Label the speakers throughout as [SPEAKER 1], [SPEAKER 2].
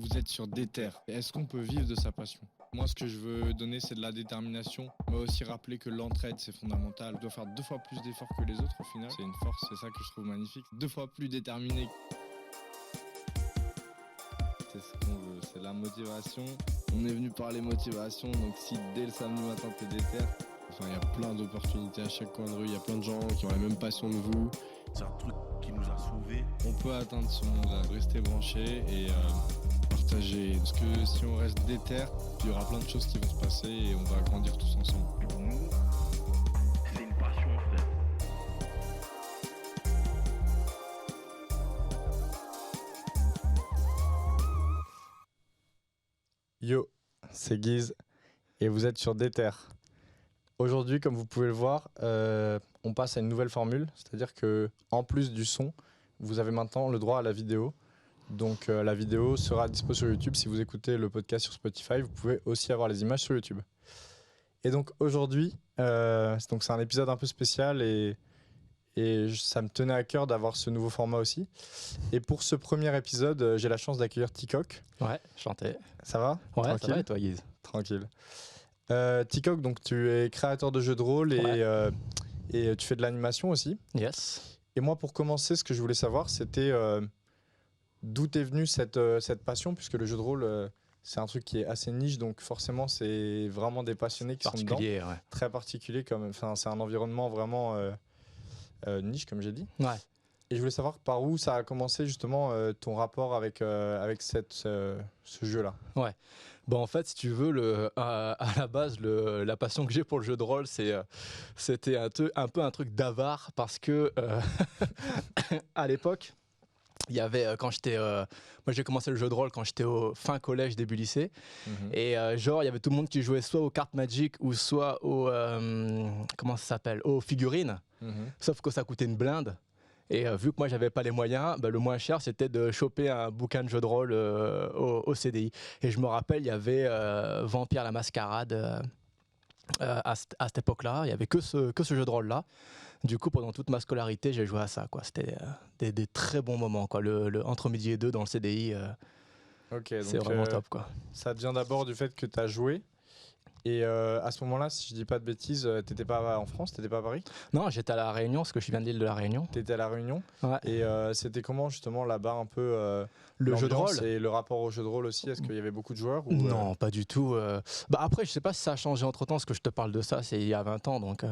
[SPEAKER 1] Vous êtes sur des terres. Est-ce qu'on peut vivre de sa passion? Moi, ce que je veux donner, c'est de la détermination, mais aussi rappeler que l'entraide, c'est fondamental. On doit faire 2 fois plus d'efforts que les autres, au final. C'est une force, c'est ça que je trouve magnifique. 2 fois plus déterminé. C'est ce qu'on veut, c'est la motivation. On est venu parler motivation, donc si dès le samedi matin, t'es déter, il y a plein d'opportunités à chaque coin de rue. Il y a plein de gens qui ont la même passion que vous.
[SPEAKER 2] C'est un truc qui nous a sauvés.
[SPEAKER 1] On peut atteindre ce monde-là, rester branché et partager. Parce que si on reste déter, il y aura plein de choses qui vont se passer et on va grandir tous ensemble.
[SPEAKER 2] Pour nous, c'est une passion, frère.
[SPEAKER 3] Yo, c'est Guiz et vous êtes sur Déter. Aujourd'hui, comme vous pouvez le voir, on passe à une nouvelle formule, c'est-à-dire que en plus du son, vous avez maintenant le droit à la vidéo. Donc la vidéo sera dispo sur YouTube. Si vous écoutez le podcast sur Spotify, vous pouvez aussi avoir les images sur YouTube. Et donc aujourd'hui, c'est un épisode un peu spécial et ça me tenait à cœur d'avoir ce nouveau format aussi. Et pour ce premier épisode, j'ai la chance d'accueillir Tikok.
[SPEAKER 4] Ouais, chanté.
[SPEAKER 3] Ça va?
[SPEAKER 4] Ouais,
[SPEAKER 3] tranquille.
[SPEAKER 4] ça va et toi, Guiz?
[SPEAKER 3] Tranquille. Tikok, donc tu es créateur de jeux de rôle et tu fais de l'animation aussi.
[SPEAKER 4] Yes.
[SPEAKER 3] Et moi, pour commencer, ce que je voulais savoir, c'était d'où t'es venue cette passion, puisque le jeu de rôle, c'est un truc qui est assez niche, donc forcément, c'est vraiment des passionnés qui sont dedans.
[SPEAKER 4] Particulier, ouais.
[SPEAKER 3] Très particulier, c'est un environnement vraiment niche, comme j'ai dit.
[SPEAKER 4] Ouais.
[SPEAKER 3] Et je voulais savoir par où ça a commencé justement ton rapport avec ce jeu-là.
[SPEAKER 4] Ouais. Bon, en fait, si tu veux, à la base, la passion que j'ai pour le jeu de rôle, c'était un peu un truc d'avare parce que à l'époque, il y avait moi j'ai commencé le jeu de rôle quand j'étais au fin collège, début lycée, et il y avait tout le monde qui jouait soit aux cartes Magic ou soit aux figurines, sauf que ça coûtait une blinde. Et vu que moi j'avais pas les moyens, le moins cher c'était de choper un bouquin de jeu de rôle au CDI. Et je me rappelle, il y avait Vampire la Mascarade à cette époque-là. Il y avait que ce jeu de rôle-là. Du coup, pendant toute ma scolarité, j'ai joué à ça, quoi. C'était des très bons moments, quoi. Le entre midi et deux dans le CDI, c'est vraiment top, quoi.
[SPEAKER 3] Ça vient d'abord du fait que tu as joué. Et à ce moment-là, si je dis pas de bêtises, t'étais pas en France, t'étais pas à Paris?
[SPEAKER 4] Non, j'étais à La Réunion, parce que je viens de l'île de La Réunion.
[SPEAKER 3] T'étais à La Réunion.
[SPEAKER 4] Ouais.
[SPEAKER 3] Et c'était comment justement là-bas un peu
[SPEAKER 4] le jeu de rôle
[SPEAKER 3] et le rapport au jeu de rôle aussi? Est-ce qu'il y avait beaucoup de joueurs ou,
[SPEAKER 4] Non, pas du tout. Après, je sais pas si ça a changé entre-temps, parce que je te parle de ça, c'est il y a 20 ans, donc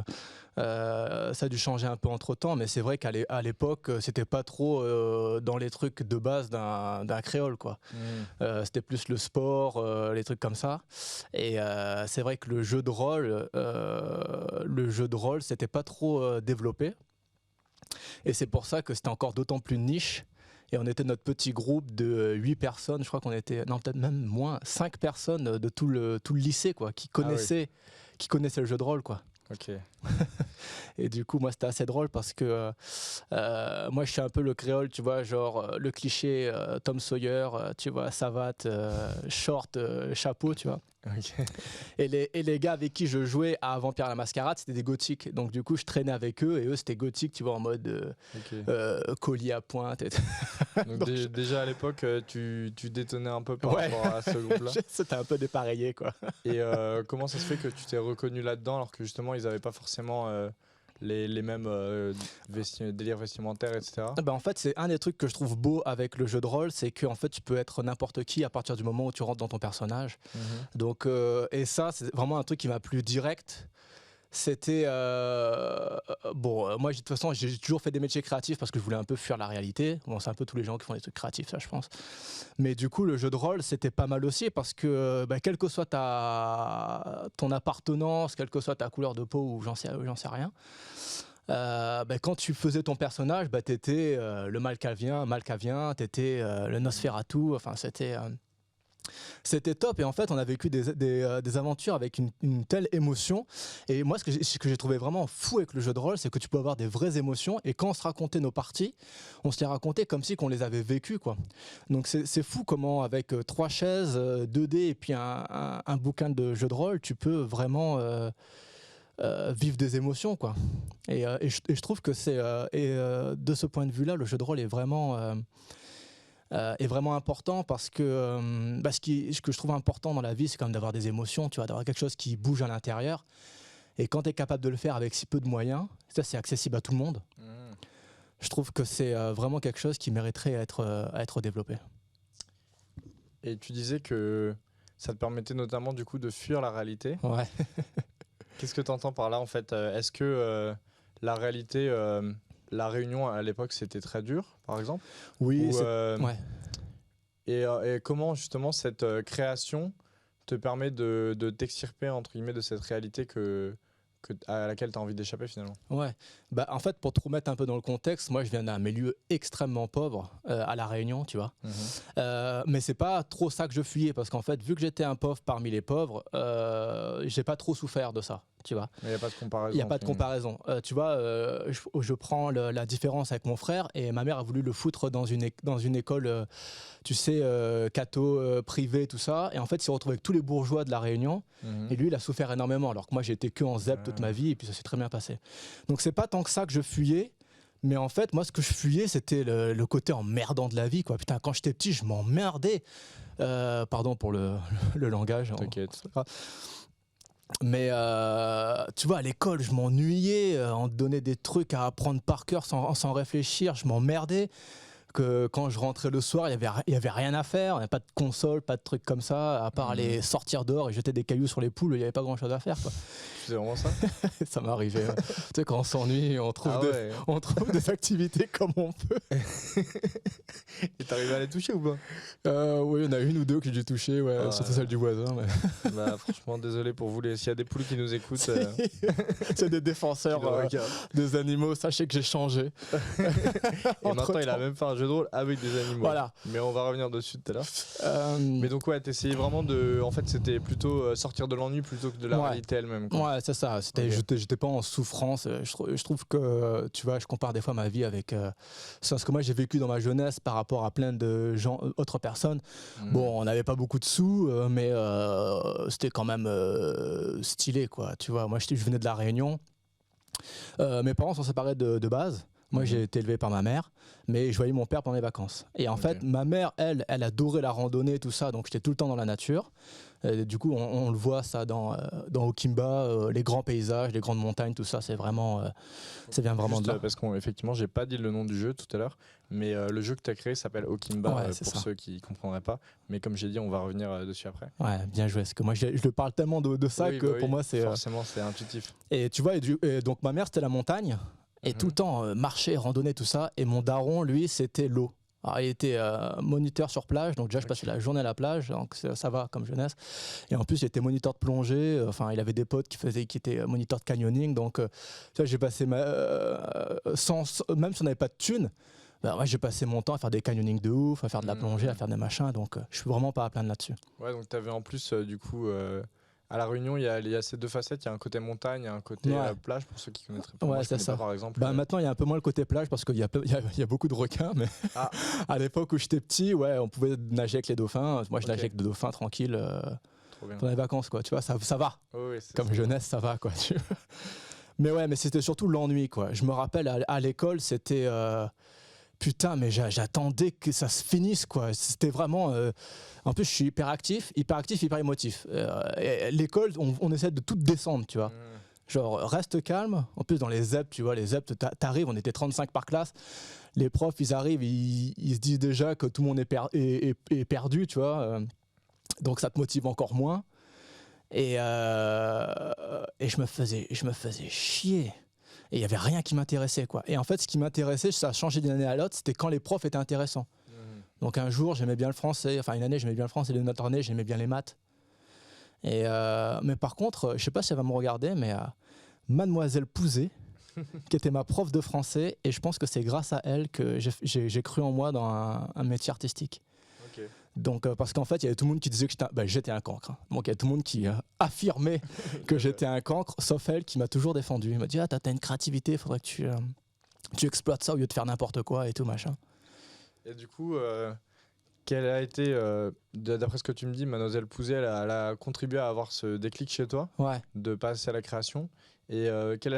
[SPEAKER 4] ça a dû changer un peu entre-temps, mais c'est vrai qu'à l'époque, c'était pas trop dans les trucs de base d'un créole, quoi. C'était plus le sport, les trucs comme ça. Et c'est vrai que le jeu de rôle, c'était pas trop développé. Et c'est pour ça que c'était encore d'autant plus niche. Et on était notre petit groupe de 8 personnes, je crois qu'on était, non peut-être même moins, 5 personnes de tout le lycée, quoi, qui connaissaient le jeu de rôle, quoi.
[SPEAKER 3] Ok.
[SPEAKER 4] Et du coup, moi, c'était assez drôle parce que moi, je suis un peu le créole, tu vois, genre le cliché Tom Sawyer, tu vois, savate, short, chapeau, tu vois.
[SPEAKER 3] Okay.
[SPEAKER 4] Et les gars avec qui je jouais à Vampire la Mascarade, c'était des gothiques. Donc du coup, je traînais avec eux et eux, c'était gothique, tu vois, en mode collier à pointe.
[SPEAKER 3] Donc déjà à l'époque, tu détonnais un peu par rapport à ce groupe-là.
[SPEAKER 4] C'était un peu dépareillé, quoi.
[SPEAKER 3] Et comment ça se fait que tu t'es reconnu là-dedans alors que justement, ils n'avaient pas forcément les mêmes délires vestimentaires, etc.
[SPEAKER 4] En fait, c'est un des trucs que je trouve beau avec le jeu de rôle, c'est qu'en fait, tu peux être n'importe qui à partir du moment où tu rentres dans ton personnage. Donc, et ça, c'est vraiment un truc qui m'a plu direct. C'était moi de toute façon j'ai toujours fait des métiers créatifs parce que je voulais un peu fuir la réalité. Bon, c'est un peu tous les gens qui font des trucs créatifs, ça, je pense. Mais du coup, le jeu de rôle, c'était pas mal aussi parce que quelle que soit ton appartenance, quelle que soit ta couleur de peau ou j'en sais rien, quand tu faisais ton personnage, t'étais le Malkavien, t'étais le Nosferatu. Enfin, c'était top. Et en fait, on a vécu des aventures avec une telle émotion. Et moi, ce que j'ai trouvé vraiment fou avec le jeu de rôle, c'est que tu peux avoir des vraies émotions. Et quand on se racontait nos parties, on se les racontait comme si qu'on les avait vécues, quoi. Donc c'est fou comment, avec 3 chaises, 2 dés et puis un bouquin de jeu de rôle, tu peux vraiment vivre des émotions, quoi. Et je trouve que de ce point de vue-là, le jeu de rôle est vraiment est vraiment important parce que ce que je trouve important dans la vie, c'est quand même d'avoir des émotions, tu vois, d'avoir quelque chose qui bouge à l'intérieur. Et quand tu es capable de le faire avec si peu de moyens, ça c'est accessible à tout le monde. Je trouve que c'est vraiment quelque chose qui mériterait à être développé.
[SPEAKER 3] Et tu disais que ça te permettait notamment du coup de fuir la réalité.
[SPEAKER 4] Ouais.
[SPEAKER 3] Qu'est-ce que tu entends par là en fait? Est-ce que la réalité, la Réunion à l'époque c'était très dur par exemple?
[SPEAKER 4] Oui,
[SPEAKER 3] Ou,
[SPEAKER 4] ouais.
[SPEAKER 3] et comment justement cette création te permet de t'extirper entre guillemets de cette réalité à laquelle tu as envie d'échapper finalement?
[SPEAKER 4] Ouais. Bah, en fait, pour te remettre un peu dans le contexte, moi je viens d'un milieu extrêmement pauvre à La Réunion, tu vois. Mais c'est pas trop ça que je fuyais parce qu'en fait, vu que j'étais un pauvre parmi les pauvres, j'ai pas trop souffert de ça, tu vois.
[SPEAKER 3] Il n'y a pas de comparaison.
[SPEAKER 4] Il n'y a pas de comparaison. Tu vois, je prends la différence avec mon frère et ma mère a voulu le foutre dans une école, tu sais, catho, privée, tout ça. Et en fait, il s'est retrouvé avec tous les bourgeois de La Réunion. Et lui, il a souffert énormément alors que moi, j'ai été que en ZEP toute ma vie et puis ça s'est très bien passé. Donc, c'est pas tant que ça que je fuyais. Mais en fait, moi, ce que je fuyais, c'était le côté emmerdant de la vie, quoi. Putain, quand j'étais petit, je m'emmerdais. Pardon pour le langage.
[SPEAKER 3] T'inquiète.
[SPEAKER 4] Mais tu vois, à l'école, je m'ennuyais. On te donnait des trucs à apprendre par cœur sans réfléchir. Je m'emmerdais. Que quand je rentrais le soir, il y avait rien à faire. Il n'y avait pas de console, pas de trucs comme ça, à part aller sortir dehors et jeter des cailloux sur les poules. Il n'y avait pas grand chose à faire, quoi.
[SPEAKER 3] C'est vraiment ça?
[SPEAKER 4] Ça m'est arrivé. Tu sais, quand on s'ennuie, on trouve des activités comme on peut.
[SPEAKER 3] Et t'arrives à les toucher ou pas?
[SPEAKER 4] Oui, il y en a une ou deux que j'ai touché, surtout celle du voisin. Mais...
[SPEAKER 3] Bah, franchement, désolé pour vous. S'il y a des poules qui nous écoutent,
[SPEAKER 4] c'est des défenseurs des animaux. Sachez que j'ai changé.
[SPEAKER 3] Et maintenant, il a même fait un jeu de rôle avec des animaux.
[SPEAKER 4] Voilà.
[SPEAKER 3] Mais on va revenir dessus tout à l'heure. Mais donc, ouais, t'essayais vraiment En fait, c'était plutôt sortir de l'ennui plutôt que de la réalité elle-même, quoi.
[SPEAKER 4] Ouais, c'est ça. J'étais pas en souffrance. Je trouve que, tu vois, je compare des fois ma vie avec ce que moi j'ai vécu dans ma jeunesse par rapport à plein de gens, autres personnes. Bon, on n'avait pas beaucoup de sous, mais c'était quand même stylé, quoi. Tu vois, moi je venais de La Réunion. Mes parents sont séparés de base. Moi, j'ai été élevé par ma mère, mais je voyais mon père pendant les vacances. Et en fait, ma mère, elle adorait la randonnée, tout ça, donc j'étais tout le temps dans la nature. Du coup, on le voit ça dans Okimba, les grands paysages, les grandes montagnes, tout ça, c'est vraiment, ça vient vraiment de là.
[SPEAKER 3] Parce qu'effectivement, j'ai pas dit le nom du jeu tout à l'heure, mais le jeu que tu as créé s'appelle Okimba, pour ceux qui comprendraient pas. Mais comme j'ai dit, on va revenir dessus après.
[SPEAKER 4] Ouais, bien joué. Parce que moi, je le parle tellement de ça que pour moi, c'est...
[SPEAKER 3] Forcément, c'est intuitif.
[SPEAKER 4] Et tu vois, et donc ma mère, c'était la montagne. Et tout le temps, marcher, randonner, tout ça. Et mon daron, lui, c'était l'eau. Alors, il était moniteur sur plage, donc déjà je passais la journée à la plage, donc ça va comme jeunesse. Et en plus, il était moniteur de plongée, enfin il avait des potes qui étaient moniteurs de canyoning, donc tu vois, j'ai passé même si on n'avait pas de thunes, moi j'ai passé mon temps à faire des canyoning de ouf, à faire de la plongée, à faire des machins, donc je suis vraiment pas à plaindre là-dessus.
[SPEAKER 3] Ouais, donc tu avais en plus du coup... À La Réunion, il y a ces deux facettes. Il y a un côté montagne, il y a un côté plage, pour ceux qui connaîtraient pas.
[SPEAKER 4] Ouais,
[SPEAKER 3] Moi,
[SPEAKER 4] c'est ça.
[SPEAKER 3] pas, par exemple.
[SPEAKER 4] Maintenant, il y a un peu moins le côté plage parce qu'il y a beaucoup de requins. Mais à l'époque où j'étais petit, on pouvait nager avec les dauphins. Moi, je nageais avec des dauphins tranquilles pendant les vacances, quoi. Tu vois, ça va.
[SPEAKER 3] Oui,
[SPEAKER 4] comme jeunesse, ça va, quoi. Mais c'était surtout l'ennui, quoi. Je me rappelle à l'école, c'était... putain, mais j'attendais que ça se finisse, quoi. C'était vraiment... En plus, je suis hyperactif, hyper émotif. L'école, on essaie de tout descendre, tu vois. Genre, reste calme. En plus, dans les ZEP, tu vois, les ZEP, t'arrives, on était 35 par classe. Les profs, ils arrivent, ils se disent déjà que tout le monde est perdu, tu vois. Donc, ça te motive encore moins. Et je me faisais chier. Et il n'y avait rien qui m'intéressait, quoi. Et en fait, ce qui m'intéressait, ça a changé d'une année à l'autre, c'était quand les profs étaient intéressants. Donc un jour, j'aimais bien le français, enfin une année, j'aimais bien le français, et une autre année, j'aimais bien les maths. Mais par contre, je sais pas si elle va me regarder, mais Mademoiselle Pouzet, qui était ma prof de français, et je pense que c'est grâce à elle que j'ai cru en moi dans un métier artistique.
[SPEAKER 3] Okay.
[SPEAKER 4] Donc, parce qu'en fait, il y avait tout le monde qui disait que j'étais un cancre. Hein. Donc, il y a tout le monde qui affirmait que j'étais un cancre, sauf elle qui m'a toujours défendu. Elle m'a dit, t'as une créativité, il faudrait que tu exploites ça au lieu de faire n'importe quoi et tout, machin.
[SPEAKER 3] Et du coup, quelle a été, d'après ce que tu me dis, Mademoiselle Pouzet, elle a contribué à avoir ce déclic chez toi, de passer à la création. Et quel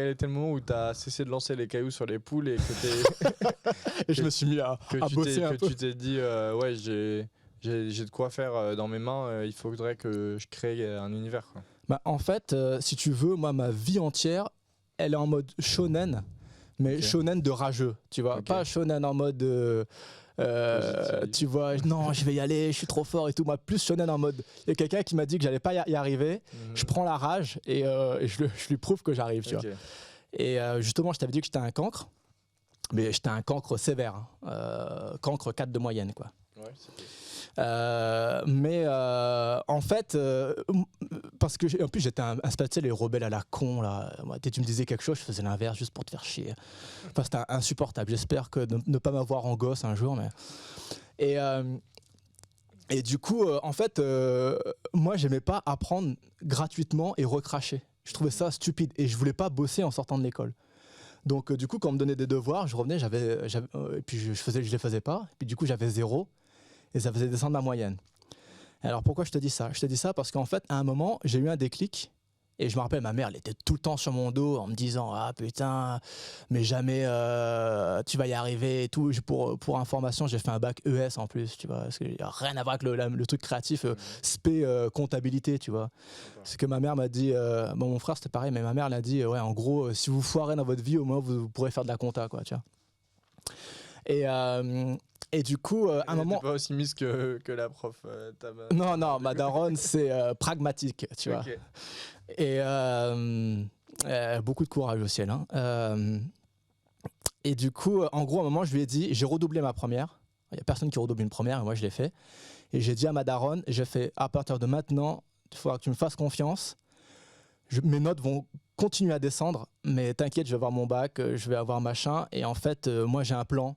[SPEAKER 3] était le moment où tu as cessé de lancer les cailloux sur les poules et que
[SPEAKER 4] Et je me suis mis à bosser un peu.
[SPEAKER 3] tu t'es dit ouais, j'ai de quoi faire dans mes mains, il faudrait que je crée un univers, quoi.
[SPEAKER 4] Bah, en fait, si tu veux, moi, ma vie entière, elle est en mode shonen, mais
[SPEAKER 3] Ok.
[SPEAKER 4] shonen de rageux, tu vois.
[SPEAKER 3] Ok.
[SPEAKER 4] Pas shonen en mode,
[SPEAKER 3] Positif.
[SPEAKER 4] tu vois, non, je vais y aller, je suis trop fort et tout. Moi, plus shonen en mode, il y a quelqu'un qui m'a dit que j'allais pas y arriver,
[SPEAKER 3] Mhm.
[SPEAKER 4] je prends la rage et je lui prouve que j'arrive, tu
[SPEAKER 3] Ok.
[SPEAKER 4] vois. Et justement, je t'avais dit que j'étais un cancre, mais j'étais un cancre sévère, hein. Cancre 4 de moyenne, quoi.
[SPEAKER 3] Ouais, c'est cool.
[SPEAKER 4] En fait, parce que en plus j'étais un spatial les rebelles à la con là. Moi, dès que tu me disais quelque chose, je faisais l'inverse juste pour te faire chier. Enfin, c'était insupportable. J'espère que ne pas m'avoir en gosse un jour, mais et du coup, en fait, moi, j'aimais pas apprendre gratuitement et recracher. Je trouvais ça stupide et je voulais pas bosser en sortant de l'école. Donc, du coup, quand on me donnait des devoirs, je revenais, et puis je les faisais pas. Et puis du coup, j'avais 0 et ça faisait descendre ma moyenne. Alors pourquoi je te dis ça ? Je te dis ça parce qu'en fait, à un moment, j'ai eu un déclic. Et je me rappelle, ma mère, elle était tout le temps sur mon dos en me disant « Ah putain, mais jamais tu vas y arriver et tout. » Pour information, j'ai fait un bac ES en plus, tu vois. Parce qu'il n'y a rien à voir avec le truc créatif, spé comptabilité, tu vois. C'est que ma mère m'a dit, bon, mon frère c'était pareil, mais ma mère elle a dit, ouais, en gros, si vous foirez dans votre vie, au moins vous pourrez faire de la compta, quoi, tu vois. Et du coup, à un moment.
[SPEAKER 3] T'es pas aussi mise que la prof.
[SPEAKER 4] Non, ma daronne, c'est pragmatique, tu vois.
[SPEAKER 3] Ok.
[SPEAKER 4] Et beaucoup de courage au ciel. Hein. Et du coup, en gros, à un moment, je lui ai dit, j'ai redoublé ma première. Il n'y a personne qui redouble une première, et moi, je l'ai fait. Et j'ai dit à ma daronne, j'ai fait, à partir de maintenant, il faudra que tu me fasses confiance. Mes notes vont continuer à descendre, mais t'inquiète, je vais avoir mon bac, je vais avoir machin. Et en fait, moi, j'ai un plan.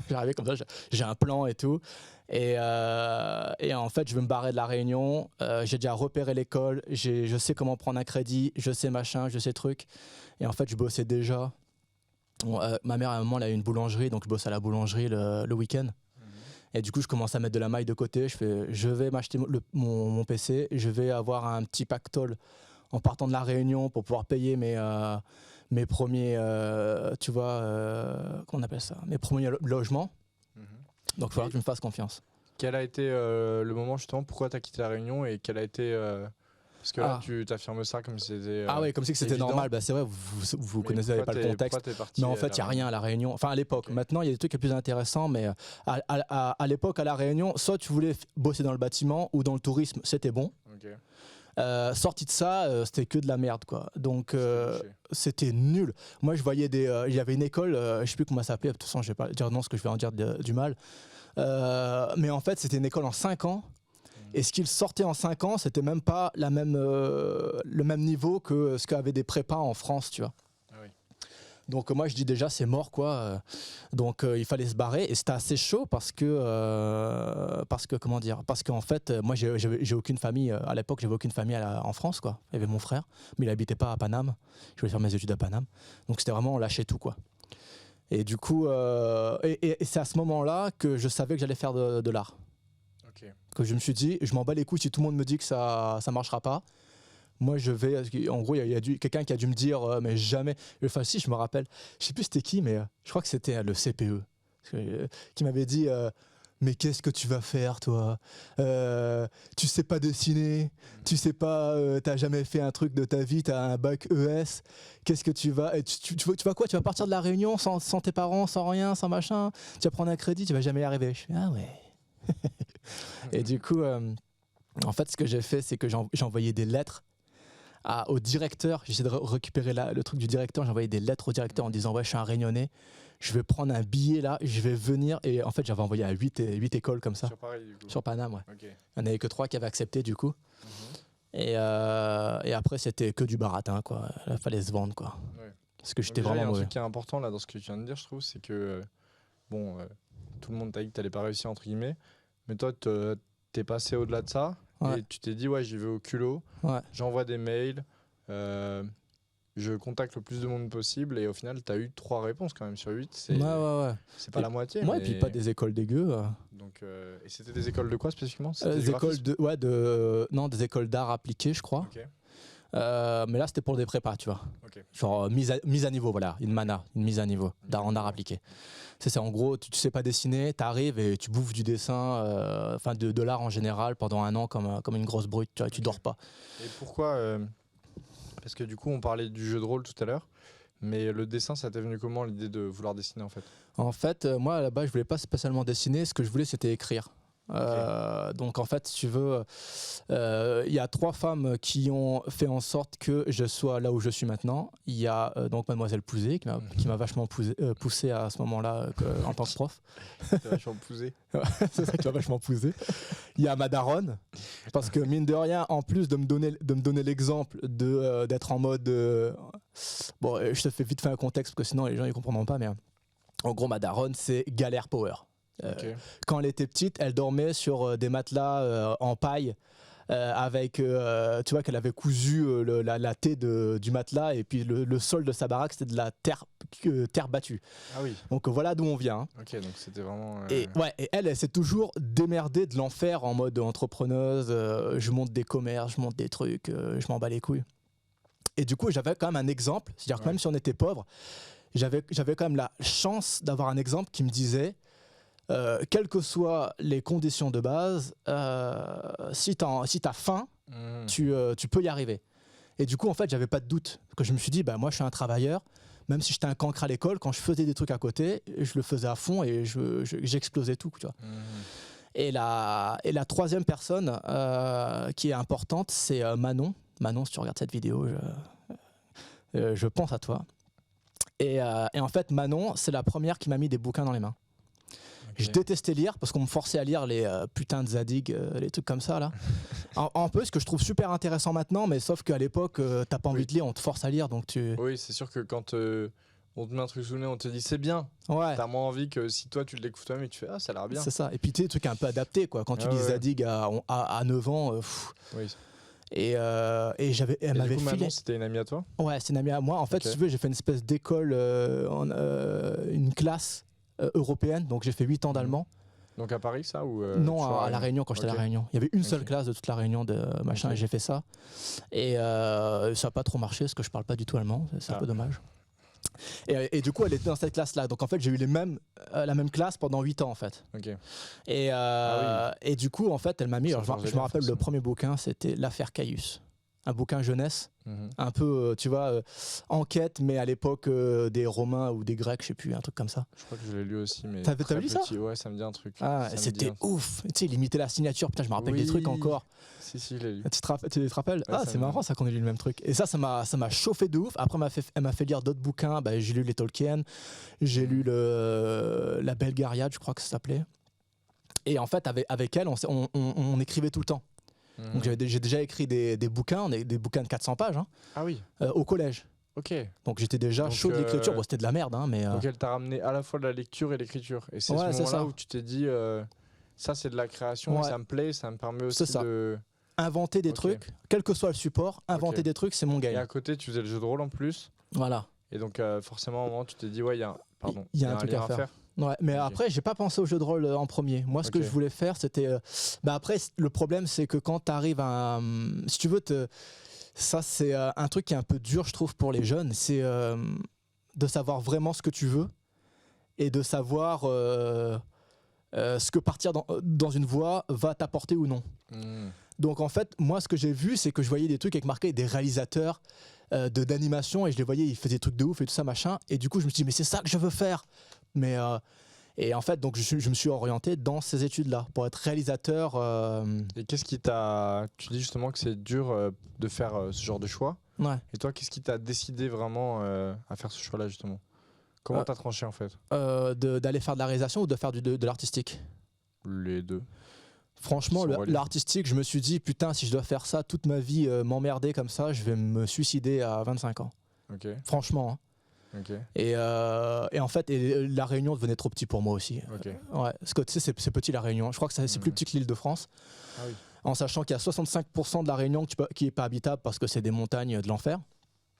[SPEAKER 4] J'arrivais comme ça, j'ai un plan et tout. Et en fait, je vais me barrer de la Réunion. J'ai déjà repéré l'école. Je sais comment prendre un crédit. Je sais machin, je sais truc. Et en fait, je bossais déjà. Bon, ma mère, à un moment, elle a eu une boulangerie. Donc, je bosse à la boulangerie le week-end. Et du coup, je commence à mettre de la maille de côté. Je vais m'acheter mon PC. Je vais avoir un petit pactole en partant de la Réunion pour pouvoir payer mes premiers, tu vois, comment on appelle ça, mes premiers logements. Donc il faudra que tu me fasses confiance.
[SPEAKER 3] Quel a été le moment justement, pourquoi tu as quitté la Réunion et quel a été... parce que là, tu t'affirmes ça comme si c'était...
[SPEAKER 4] Ah ouais, comme si c'était
[SPEAKER 3] évident.
[SPEAKER 4] normal. Bah, c'est vrai, vous connaissez pas le contexte. Mais en fait, il n'y a rien à la Réunion. Enfin, à l'époque.
[SPEAKER 3] Okay.
[SPEAKER 4] Maintenant, il y a des trucs plus intéressants, mais à l'époque, à la Réunion, soit tu voulais bosser dans le bâtiment ou dans le tourisme, c'était bon.
[SPEAKER 3] Okay.
[SPEAKER 4] Sorti de ça, c'était que de la merde, quoi. Donc c'était nul. Moi, je voyais il y avait une école, je sais plus comment ça s'appelait. De toute façon, je vais pas dire non, parce que je vais en dire du mal. Mais en fait, c'était une école en 5 ans. Et ce qu'ils sortaient en 5 ans, c'était même pas le même niveau que ce qu'avaient des prépas en France, tu vois.
[SPEAKER 3] Ah oui.
[SPEAKER 4] Donc moi je dis déjà c'est mort quoi. Donc il fallait se barrer et c'était assez chaud parce que comment dire, parce qu'en fait moi j'ai aucune famille à l'époque, j'avais aucune famille en France quoi. Il y avait mon frère mais il habitait pas à Paname. Je voulais faire mes études à Paname. Donc c'était vraiment on lâchait tout quoi. Et du coup et c'est à ce moment-là que je savais que j'allais faire de l'art.
[SPEAKER 3] Okay.
[SPEAKER 4] Que je me suis dit je m'en bats les couilles si tout le monde me dit que ça marchera pas. Moi, je vais. En gros, il y a quelqu'un qui a dû me dire, mais jamais. Enfin, si, je me rappelle. Je sais plus c'était qui, mais je crois que c'était le CPE qui m'avait dit mais qu'est-ce que tu vas faire, toi ? Tu sais pas dessiner, tu sais pas, t'as jamais fait un truc de ta vie, t'as un bac ES. Qu'est-ce que tu vas tu vas quoi ? Tu vas partir de la Réunion sans tes parents, sans rien, sans machin. Tu vas prendre un crédit, tu vas jamais y arriver. Je fais ah ouais. Et du coup, en fait, ce que j'ai fait, c'est que j'ai envoyé des lettres au directeur. J'essaie de récupérer le truc du directeur. J'ai envoyé des lettres au directeur en disant ouais, je suis un Réunionnais, je vais prendre un billet là, je vais venir. Et en fait, j'avais envoyé à 8 écoles comme ça.
[SPEAKER 3] Sur Paris, du coup.
[SPEAKER 4] Sur Paname, ouais.
[SPEAKER 3] Okay.
[SPEAKER 4] Il n'y en avait que 3 qui avaient accepté du coup. Et après, c'était que du baratin, quoi. Il fallait se vendre, quoi.
[SPEAKER 3] Ouais.
[SPEAKER 4] Parce que j'étais
[SPEAKER 3] Déjà,
[SPEAKER 4] vraiment
[SPEAKER 3] il y a un
[SPEAKER 4] mauvais.
[SPEAKER 3] truc qui est important là dans ce que tu viens de dire, je trouve, c'est que tout le monde t'a dit que t'allais pas réussir entre guillemets, mais toi t'es passé au-delà de ça.
[SPEAKER 4] Ouais.
[SPEAKER 3] Et tu t'es dit ouais, j'y vais au culot,
[SPEAKER 4] Ouais.
[SPEAKER 3] j'envoie des mails, je contacte le plus de monde possible et au final t'as eu 3 réponses quand même sur 8. C'est
[SPEAKER 4] Ouais.
[SPEAKER 3] c'est pas la moitié.
[SPEAKER 4] Ouais,
[SPEAKER 3] mais...
[SPEAKER 4] et puis pas des écoles dégueu.
[SPEAKER 3] Donc, et c'était des écoles de quoi spécifiquement ?
[SPEAKER 4] Des écoles des écoles d'art appliqué, je crois.
[SPEAKER 3] Okay.
[SPEAKER 4] Mais là, c'était pour des prépas, tu vois.
[SPEAKER 3] Ok.
[SPEAKER 4] Genre mise à niveau, voilà, une mise à niveau en art appliqué. C'est en gros, tu sais pas dessiner, t'arrives et tu bouffes du dessin, enfin de l'art en général pendant un an comme une grosse brute, tu vois, tu dors pas.
[SPEAKER 3] Et pourquoi parce que du coup, on parlait du jeu de rôle tout à l'heure, mais le dessin, ça t'est venu comment l'idée de vouloir dessiner en fait?
[SPEAKER 4] En fait, moi là-bas, je voulais pas spécialement dessiner, ce que je voulais, c'était écrire. Donc en fait, si tu veux, il y a 3 femmes qui ont fait en sorte que je sois là où je suis maintenant. Il y a donc Mademoiselle Pouzet qui m'a vachement poussé à ce moment-là en tant que prof.
[SPEAKER 3] T'es vachement poussé.
[SPEAKER 4] C'est ça qui m'a vachement poussé. Il y a ma daronne, parce que mine de rien, en plus de me donner l'exemple d'être en mode bon, je te fais vite faire un contexte parce que sinon les gens ils comprendront pas, mais en gros ma daronne c'est galère power.
[SPEAKER 3] Ok.
[SPEAKER 4] Quand elle était petite, elle dormait sur des matelas en paille avec, tu vois, qu'elle avait cousu la taie du matelas et puis le sol de sa baraque c'était de la terre battue.
[SPEAKER 3] Ah oui.
[SPEAKER 4] Donc voilà d'où on vient. Hein.
[SPEAKER 3] Ok, donc c'était vraiment.
[SPEAKER 4] Et elle s'est toujours démerdée de l'enfer en mode entrepreneuse. Je monte des commerces, je monte des trucs, je m'en bats les couilles. Et du coup, j'avais quand même un exemple, c'est-à-dire que même si on était pauvre, j'avais quand même la chance d'avoir un exemple qui me disait. Quelles que soient les conditions de base, si t'as faim, tu peux y arriver. Et du coup, en fait, j'avais pas de doute. Parce que je me suis dit, bah, moi, je suis un travailleur. Même si j'étais un cancre à l'école, quand je faisais des trucs à côté, je le faisais à fond et j'explosais tout. Tu vois. Et la 3e personne qui est importante, c'est Manon. Manon, si tu regardes cette vidéo, je pense à toi. Et en fait, Manon, c'est la première qui m'a mis des bouquins dans les mains. Je détestais lire parce qu'on me forçait à lire les putains de Zadig, les trucs comme ça là. Un peu ce que je trouve super intéressant maintenant, mais sauf qu'à l'époque, t'as pas envie de lire, on te force à lire, donc tu.
[SPEAKER 3] Oui, c'est sûr que quand on te met un truc sous le nez, on te dit c'est bien.
[SPEAKER 4] Ouais.
[SPEAKER 3] T'as moins envie que si toi tu l'écoutes toi-même et tu fais ah ça a l'air bien.
[SPEAKER 4] C'est ça. Et puis tu sais, des trucs un peu adaptés quoi. Quand tu lis Zadig à 9 ans.
[SPEAKER 3] Oui.
[SPEAKER 4] Et elle m'avait filé.
[SPEAKER 3] Manon, c'était une amie à toi?
[SPEAKER 4] Ouais, c'est une amie à moi. En fait, si tu veux, j'ai fait une espèce d'école, une classe européenne, donc j'ai fait 8 ans d'allemand.
[SPEAKER 3] Donc à Paris, ça ou
[SPEAKER 4] Non, à La Réunion, quand j'étais à La Réunion. Il y avait une seule classe de toute La Réunion de machin, et j'ai fait ça. Et ça n'a pas trop marché, parce que je parle pas du tout allemand, c'est un peu dommage. Et du coup, elle était dans cette classe-là. Donc en fait, j'ai eu la même classe pendant 8 ans en fait.
[SPEAKER 3] Okay.
[SPEAKER 4] Et du coup, en fait, elle m'a mis. Alors, je me rappelle, le premier bouquin, c'était L'affaire Caius. Un bouquin jeunesse, un peu, tu vois, enquête, mais à l'époque des Romains ou des Grecs, je sais plus, un truc comme ça.
[SPEAKER 3] Je crois que je l'ai lu aussi, mais.
[SPEAKER 4] T'as lu ça?
[SPEAKER 3] Ouais, ça me dit un truc.
[SPEAKER 4] Ah, c'était ouf. Tu sais, il imitait la signature. Putain, je me rappelle des trucs encore.
[SPEAKER 3] Si, je l'ai lu.
[SPEAKER 4] Tu te rappelles?
[SPEAKER 3] Ouais,
[SPEAKER 4] c'est marrant ça qu'on ait lu le même truc. Et ça m'a chauffé de ouf. Après, elle m'a fait lire d'autres bouquins. Bah, j'ai lu les Tolkien, j'ai lu La Belgariade, je crois que ça s'appelait. Et en fait, avec elle, on écrivait tout le temps. Donc j'ai déjà écrit des bouquins, des bouquins de 400 pages
[SPEAKER 3] ah oui.
[SPEAKER 4] Au collège.
[SPEAKER 3] Ok.
[SPEAKER 4] Donc j'étais déjà chaud de l'écriture. Bon, c'était de la merde, mais.
[SPEAKER 3] Donc elle t'a ramené à la fois de la lecture et l'écriture. Et c'est ce moment-là où tu t'es dit, ça c'est de la création, ça me plaît, ça me permet aussi de
[SPEAKER 4] inventer des trucs, quel que soit le support, inventer des trucs, c'est mon game.
[SPEAKER 3] Et à côté, tu faisais le jeu de rôle en plus.
[SPEAKER 4] Voilà.
[SPEAKER 3] Et donc forcément, à un moment, tu t'es dit, ouais, il y a un
[SPEAKER 4] truc à faire. Ouais, mais après, j'ai pas pensé au jeu de rôle en premier. Moi, ce que je voulais faire, c'était. Après, le problème, c'est que quand tu arrives à. Si tu veux, ça, c'est un truc qui est un peu dur, je trouve, pour les jeunes. C'est de savoir vraiment ce que tu veux et de savoir ce que partir dans une voie va t'apporter ou non. Donc, en fait, moi, ce que j'ai vu, c'est que je voyais des trucs avec marqué des réalisateurs d'animation et je les voyais, ils faisaient des trucs de ouf et tout ça, machin. Et du coup, je me suis dit, mais c'est ça que je veux faire. Mais et en fait, donc je me suis orienté dans ces études-là pour être réalisateur.
[SPEAKER 3] Et qu'est-ce qui t'a... Tu dis justement que c'est dur de faire ce genre de choix.
[SPEAKER 4] Ouais.
[SPEAKER 3] Et toi, qu'est-ce qui t'a décidé vraiment à faire ce choix-là justement? Comment t'as tranché en fait?
[SPEAKER 4] D'aller faire de la réalisation ou de faire de l'artistique?
[SPEAKER 3] Les deux.
[SPEAKER 4] Franchement, l'artistique, je me suis dit, putain, si je dois faire ça toute ma vie, m'emmerder comme ça, je vais me suicider à 25 ans.
[SPEAKER 3] Ok.
[SPEAKER 4] Franchement. Hein.
[SPEAKER 3] Okay.
[SPEAKER 4] Et en fait, la Réunion devenait trop petit pour moi aussi.
[SPEAKER 3] Okay.
[SPEAKER 4] Ouais, parce que tu sais, c'est petit la Réunion. Je crois que c'est plus petit que l'Île-de-France.
[SPEAKER 3] Ah oui.
[SPEAKER 4] En sachant qu'il y a 65% de la Réunion qui n'est pas habitable parce que c'est des montagnes de l'enfer.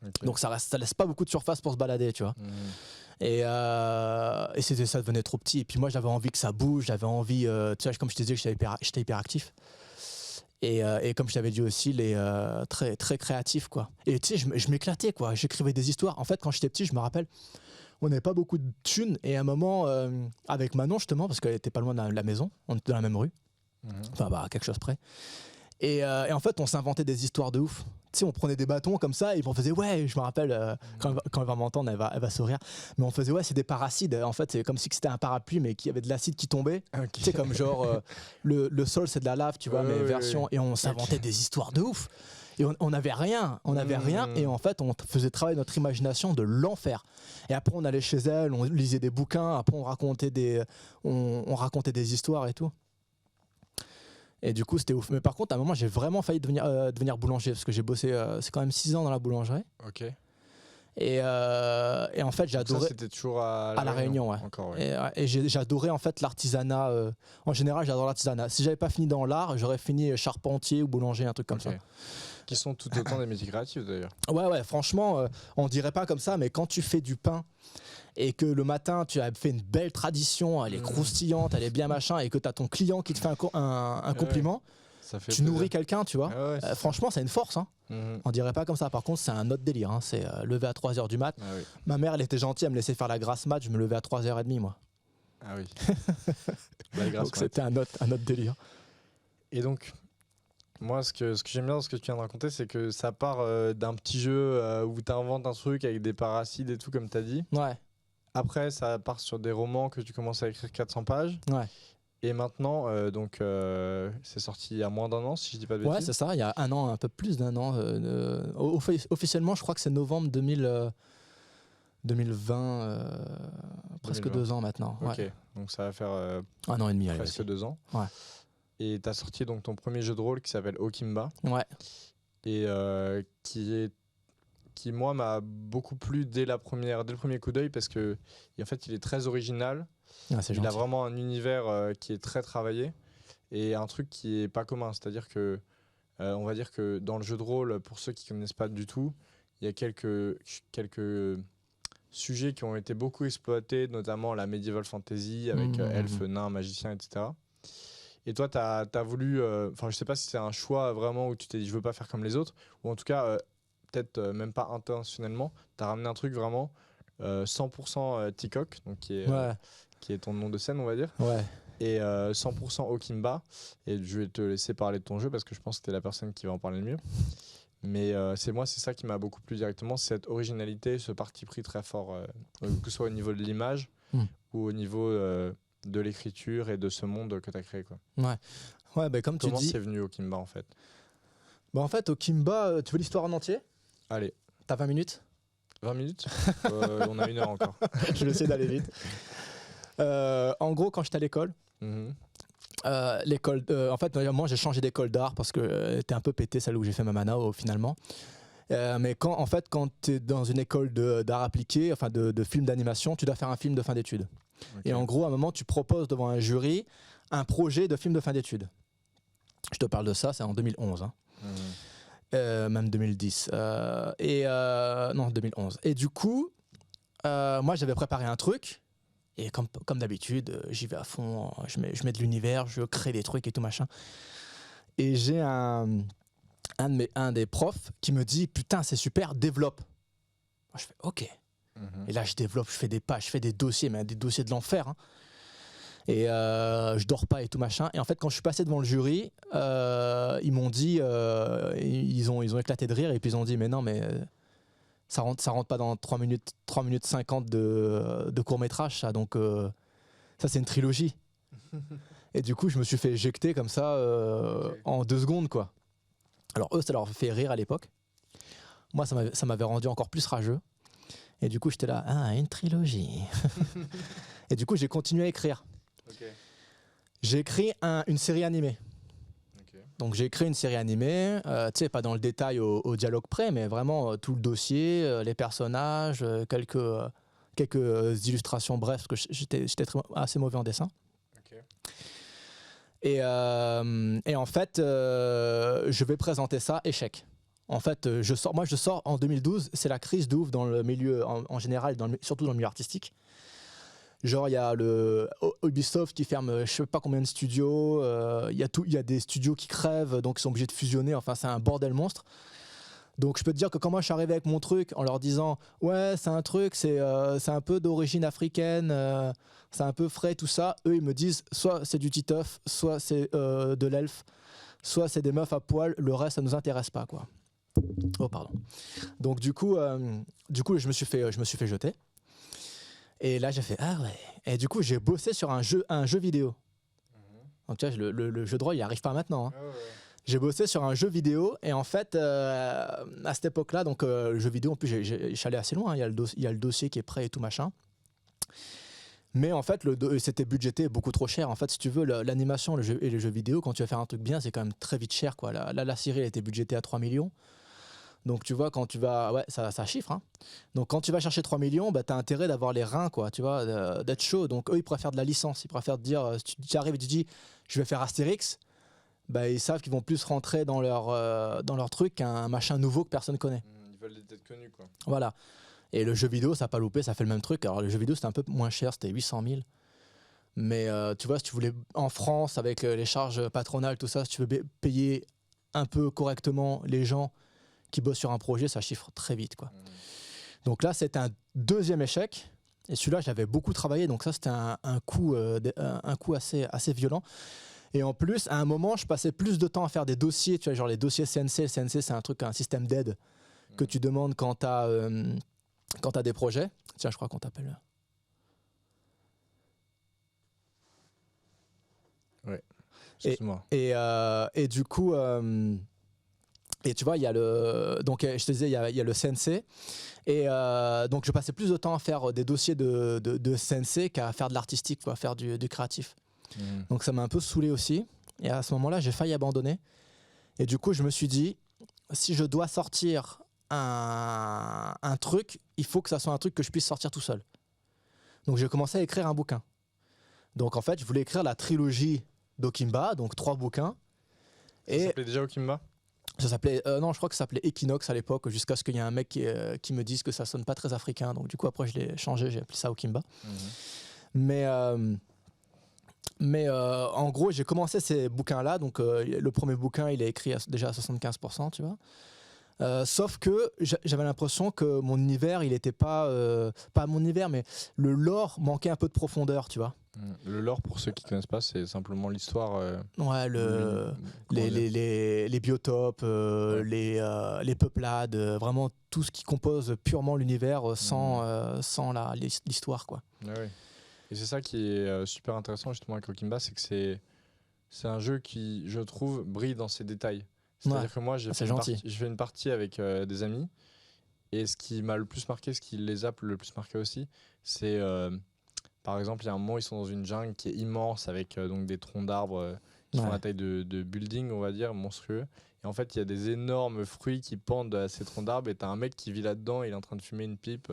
[SPEAKER 4] Okay. Donc ça laisse pas beaucoup de surface pour se balader, tu vois. Et ça devenait trop petit. Et puis moi, j'avais envie que ça bouge. J'avais envie, tu sais, comme je te disais, que j'étais hyper actif. Et comme je t'avais dit aussi, les très, très créatifs, quoi. Et tu sais, je m'éclatais, quoi. J'écrivais des histoires. En fait, quand j'étais petit, je me rappelle, on n'avait pas beaucoup de thunes. Et à un moment, avec Manon, justement, parce qu'elle était pas loin de la maison, on était dans la même rue. Enfin, à quelque chose près. Et en fait, on s'inventait des histoires de ouf. Tu sais, on prenait des bâtons comme ça et on faisait, ouais, je me rappelle, quand elle va m'entendre, elle va sourire. Mais on faisait, ouais, c'est des paracides. En fait, c'est comme si c'était un parapluie, mais qu'il y avait de l'acide qui tombait.
[SPEAKER 3] Ok.
[SPEAKER 4] Tu sais, comme genre, le sol, c'est de la lave, tu vois, mais version. Et on s'inventait des histoires de ouf. Et on n'avait rien, rien. Et en fait, on faisait travailler notre imagination de l'enfer. Et après, on allait chez elle, on lisait des bouquins. Après, on racontait on racontait des histoires et tout. Et du coup, c'était ouf. Mais par contre, à un moment, j'ai vraiment failli devenir boulanger parce que j'ai bossé, c'est quand même 6 ans dans la boulangerie.
[SPEAKER 3] Ok.
[SPEAKER 4] Et en fait, j'ai adoré.
[SPEAKER 3] Ça, c'était toujours à
[SPEAKER 4] La Réunion, ouais.
[SPEAKER 3] Encore, ouais.
[SPEAKER 4] Et j'ai adoré en fait l'artisanat. En général, j'adore l'artisanat. Si j'avais pas fini dans l'art, j'aurais fini charpentier ou boulanger, un truc comme ça.
[SPEAKER 3] Qui sont tout autant des métiers créatifs d'ailleurs.
[SPEAKER 4] Ouais, franchement, on dirait pas comme ça, mais quand tu fais du pain et que le matin tu as fait une belle tradition, elle est croustillante, elle est bien machin, et que tu as ton client qui te fait un compliment,
[SPEAKER 3] Ça fait
[SPEAKER 4] tu nourris quelqu'un, tu vois.
[SPEAKER 3] Ouais,
[SPEAKER 4] franchement, c'est une force. Hein. On dirait pas comme ça. Par contre, c'est un autre délire. Hein. C'est lever à 3h du mat.
[SPEAKER 3] Ah oui.
[SPEAKER 4] Ma mère, elle était gentille, elle me laissait faire la grasse mat, je me levais à 3h30, moi.
[SPEAKER 3] Ah oui. Belle grâce,
[SPEAKER 4] Donc c'était un autre délire.
[SPEAKER 3] Et donc, moi, ce que j'aime bien dans ce que tu viens de raconter, c'est que ça part d'un petit jeu où tu inventes un truc avec des paracides et tout, comme tu as dit.
[SPEAKER 4] Ouais.
[SPEAKER 3] Après, ça part sur des romans que tu commences à écrire 400 pages.
[SPEAKER 4] Ouais.
[SPEAKER 3] Et maintenant, c'est sorti il y a moins d'1 an, si je dis pas de bêtises.
[SPEAKER 4] Ouais, c'est ça, il y a un an, un peu plus d'1 an. Officiellement, je crois que c'est novembre 2020, presque
[SPEAKER 3] 2020.
[SPEAKER 4] 2 ans maintenant.
[SPEAKER 3] Ok,
[SPEAKER 4] Ouais.
[SPEAKER 3] donc ça va faire
[SPEAKER 4] 1 an et demi. allez,
[SPEAKER 3] presque
[SPEAKER 4] vas-y.
[SPEAKER 3] 2 ans.
[SPEAKER 4] Ouais.
[SPEAKER 3] Et tu as sorti donc ton premier jeu de rôle qui s'appelle Okimba.
[SPEAKER 4] Ouais.
[SPEAKER 3] Et qui moi m'a beaucoup plu dès le premier coup d'œil parce que en fait il est très original.
[SPEAKER 4] Ah, c'est
[SPEAKER 3] Il a
[SPEAKER 4] gentil.
[SPEAKER 3] vraiment un univers qui est très travaillé et un truc qui est pas commun. C'est-à-dire que on va dire que dans le jeu de rôle, pour ceux qui connaissent pas du tout, il y a quelques sujets qui ont été beaucoup exploités, notamment la medieval fantasy avec elfes, nains, magiciens, etc. Et toi, tu as voulu, je sais pas si c'est un choix vraiment où tu t'es dit je veux pas faire comme les autres, ou en tout cas peut-être même pas intentionnellement, tu as ramené un truc vraiment 100% Tikok, donc qui est ton nom de scène, on va dire,
[SPEAKER 4] Ouais.
[SPEAKER 3] et 100% Okimba. Et je vais te laisser parler de ton jeu parce que je pense que tu es la personne qui va en parler le mieux. Mais c'est ça qui m'a beaucoup plu directement, cette originalité, ce parti pris très fort, que ce soit au niveau de l'image ou au niveau de l'écriture et de ce monde que tu as créé, quoi.
[SPEAKER 4] Ouais, bah, comme
[SPEAKER 3] Comment
[SPEAKER 4] tu dis.
[SPEAKER 3] c'est venu Okimba en fait?
[SPEAKER 4] Bah, en fait, Okimba, tu veux l'histoire en entier?
[SPEAKER 3] Allez,
[SPEAKER 4] T'as 20 minutes?
[SPEAKER 3] 20 minutes. On a 1 heure encore.
[SPEAKER 4] Je vais essayer d'aller vite. En gros, quand j'étais à l'école, l'école, en fait, moi j'ai changé d'école d'art parce que était un peu pété celle où j'ai fait ma mana finalement. Mais quand tu es dans une école d'art appliqué, enfin de film d'animation, tu dois faire un film de fin d'études.
[SPEAKER 3] Okay.
[SPEAKER 4] Et en gros, à un moment, tu proposes devant un jury un projet de film de fin d'études. Je te parle de ça, c'est en 2011. Hein. Même 2010. Non, 2011. Et du coup, moi j'avais préparé un truc. Et comme d'habitude, j'y vais à fond, je mets de l'univers, je crée des trucs et tout machin. Et j'ai un des profs qui me dit « Putain, c'est super, développe ». Moi, je fais « Ok ». Et là, je développe, je fais des pages, je fais des dossiers, mais des dossiers de l'enfer. Hein. Et je dors pas et tout machin. Et en fait, quand je suis passé devant le jury, ils m'ont dit, ils ont éclaté de rire et puis ils ont dit « Mais non, mais... Ça rentre pas dans 3 minutes 50 de court-métrage, ça. Donc, ça, c'est une trilogie. » Et du coup, je me suis fait éjecter comme ça en 2 secondes, quoi. Alors, eux, ça leur fait rire à l'époque. Moi, ça m'avait rendu encore plus rageux. Et du coup, j'étais là, une trilogie. Et du coup, j'ai continué à écrire.
[SPEAKER 3] Okay.
[SPEAKER 4] J'ai écrit une série animée. Donc j'ai créé une série animée, tu sais, pas dans le détail au dialogue près, mais vraiment tout le dossier, les personnages, quelques illustrations, bref, parce que j'étais assez mauvais en dessin.
[SPEAKER 3] Okay.
[SPEAKER 4] Et en fait, je vais présenter ça, échec. En fait, je sors en 2012, c'est la crise de ouf dans le milieu en général, surtout dans le milieu artistique. Genre, il y a le Ubisoft qui ferme je sais pas combien de studios, il y a des studios qui crèvent, donc ils sont obligés de fusionner. Enfin, c'est un bordel monstre. Donc, je peux te dire que quand moi je suis arrivé avec mon truc en leur disant ouais, c'est un truc, c'est un peu d'origine africaine, c'est un peu frais, tout ça. Eux, ils me disent soit c'est du Titeuf, soit c'est de l'elfe, soit c'est des meufs à poil. Le reste, ça nous intéresse pas, quoi. Oh, pardon. Donc, du coup, je me suis fait jeter. Et là, j'ai fait ah ouais. Et du coup, j'ai bossé sur un jeu vidéo. Donc, tu vois, le jeu de rôle, il arrive pas maintenant. Hein. J'ai bossé sur un jeu vidéo et en fait, à cette époque-là, donc le jeu vidéo, en plus, je suis allé assez loin. Hein, il y a le dossier qui est prêt et tout machin. Mais en fait, c'était budgété beaucoup trop cher. En fait, si tu veux, l'animation et les jeux vidéo, quand tu vas faire un truc bien, c'est quand même très vite cher, quoi. La série, elle était budgétée à 3 millions. Donc tu vois, quand tu vas... Ouais, ça chiffre. Hein. Donc quand tu vas chercher 3 millions, bah, tu as intérêt d'avoir les reins, quoi, tu vois, d'être chaud. Donc eux, ils préfèrent de la licence. Ils préfèrent te dire, si tu arrives et tu dis, je vais faire Astérix, bah, ils savent qu'ils vont plus rentrer dans leur truc qu'un machin nouveau que personne connaît.
[SPEAKER 3] Ils veulent être connus, quoi.
[SPEAKER 4] Voilà. Et le jeu vidéo, ça n'a pas loupé, ça fait le même truc. Alors le jeu vidéo, c'était un peu moins cher, c'était 800 000. Mais tu vois, si tu voulais, en France, avec les charges patronales, tout ça, si tu veux payer un peu correctement les gens qui bossent sur un projet, ça chiffre très vite, quoi. Donc là, c'était un deuxième échec. Et celui-là, j'avais beaucoup travaillé. Donc ça, c'était un coup assez violent. Et en plus, à un moment, je passais plus de temps à faire des dossiers, tu vois, genre les dossiers CNC. Le CNC, c'est un système d'aide que tu demandes quand tu as des projets. Tiens, je crois qu'on t'appelle.
[SPEAKER 3] Ouais, excuse-moi.
[SPEAKER 4] Et du coup... Et tu vois, il y a donc je te disais, il y a le CNC. Et donc, je passais plus de temps à faire des dossiers de CNC qu'à faire de l'artistique, quoi, à faire du créatif. Donc, ça m'a un peu saoulé aussi. Et à ce moment-là, j'ai failli abandonner. Et du coup, je me suis dit, si je dois sortir un truc, il faut que ça soit un truc que je puisse sortir tout seul. Donc, j'ai commencé à écrire un bouquin. Donc, en fait, je voulais écrire la trilogie d'Okimba, donc 3 bouquins.
[SPEAKER 3] Ça s'appelait déjà Okimba ?
[SPEAKER 4] Ça s'appelait non, je crois que ça s'appelait Equinox à l'époque, jusqu'à ce qu'il y ait un mec qui me dise que ça sonne pas très africain. Donc du coup après je l'ai changé, j'ai appelé ça Okimba. Mais en gros j'ai commencé ces bouquins là. Donc le premier bouquin il est écrit déjà à 75%, tu vois. Sauf que j'avais l'impression que mon univers il était pas mon univers, mais le lore manquait un peu de profondeur, tu vois.
[SPEAKER 3] Le lore, pour ceux qui ne connaissent pas, c'est simplement l'histoire.
[SPEAKER 4] Ouais, les biotopes, les peuplades, vraiment tout ce qui compose purement l'univers sans l'histoire, quoi.
[SPEAKER 3] Ouais. Et c'est ça qui est super intéressant justement avec Okimba, c'est que c'est un jeu qui, je trouve, brille dans ses détails. C'est-à-dire que moi, j'ai fait une partie avec des amis, et ce qui m'a le plus marqué, ce qui les a le plus marqué aussi, c'est... par exemple, il y a un moment, ils sont dans une jungle qui est immense avec donc des troncs d'arbres qui font la taille de building, on va dire, monstrueux. Et en fait, il y a des énormes fruits qui pendent à ces troncs d'arbres et t'as un mec qui vit là-dedans, il est en train de fumer une pipe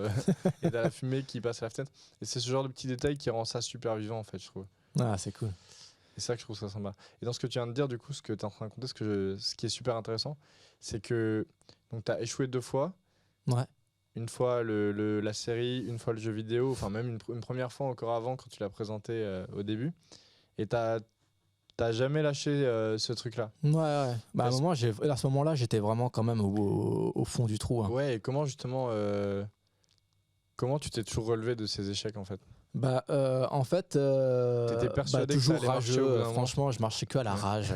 [SPEAKER 3] et t'as la fumée qui passe à la fenêtre. Et c'est ce genre de petits détails qui rend ça super vivant, en fait, je trouve.
[SPEAKER 4] Ah, c'est cool.
[SPEAKER 3] Et c'est ça que je trouve ça sympa. Et dans ce que tu viens de dire, du coup, ce que tu es en train de raconter, ce qui est super intéressant, c'est que tu as échoué 2 fois.
[SPEAKER 4] Ouais.
[SPEAKER 3] Une fois la série, une fois le jeu vidéo, enfin même une première fois encore avant quand tu l'as présenté au début. Et t'as jamais lâché ce truc-là.
[SPEAKER 4] Ouais. Bah, à ce moment-là, j'étais vraiment quand même au fond du trou. Hein.
[SPEAKER 3] Ouais, et comment justement, comment tu t'es toujours relevé de ces échecs en fait ?
[SPEAKER 4] Bah, en fait,
[SPEAKER 3] t'étais persuadé
[SPEAKER 4] toujours
[SPEAKER 3] que ça allait marcher
[SPEAKER 4] rageux. Franchement, je marchais que à la rage.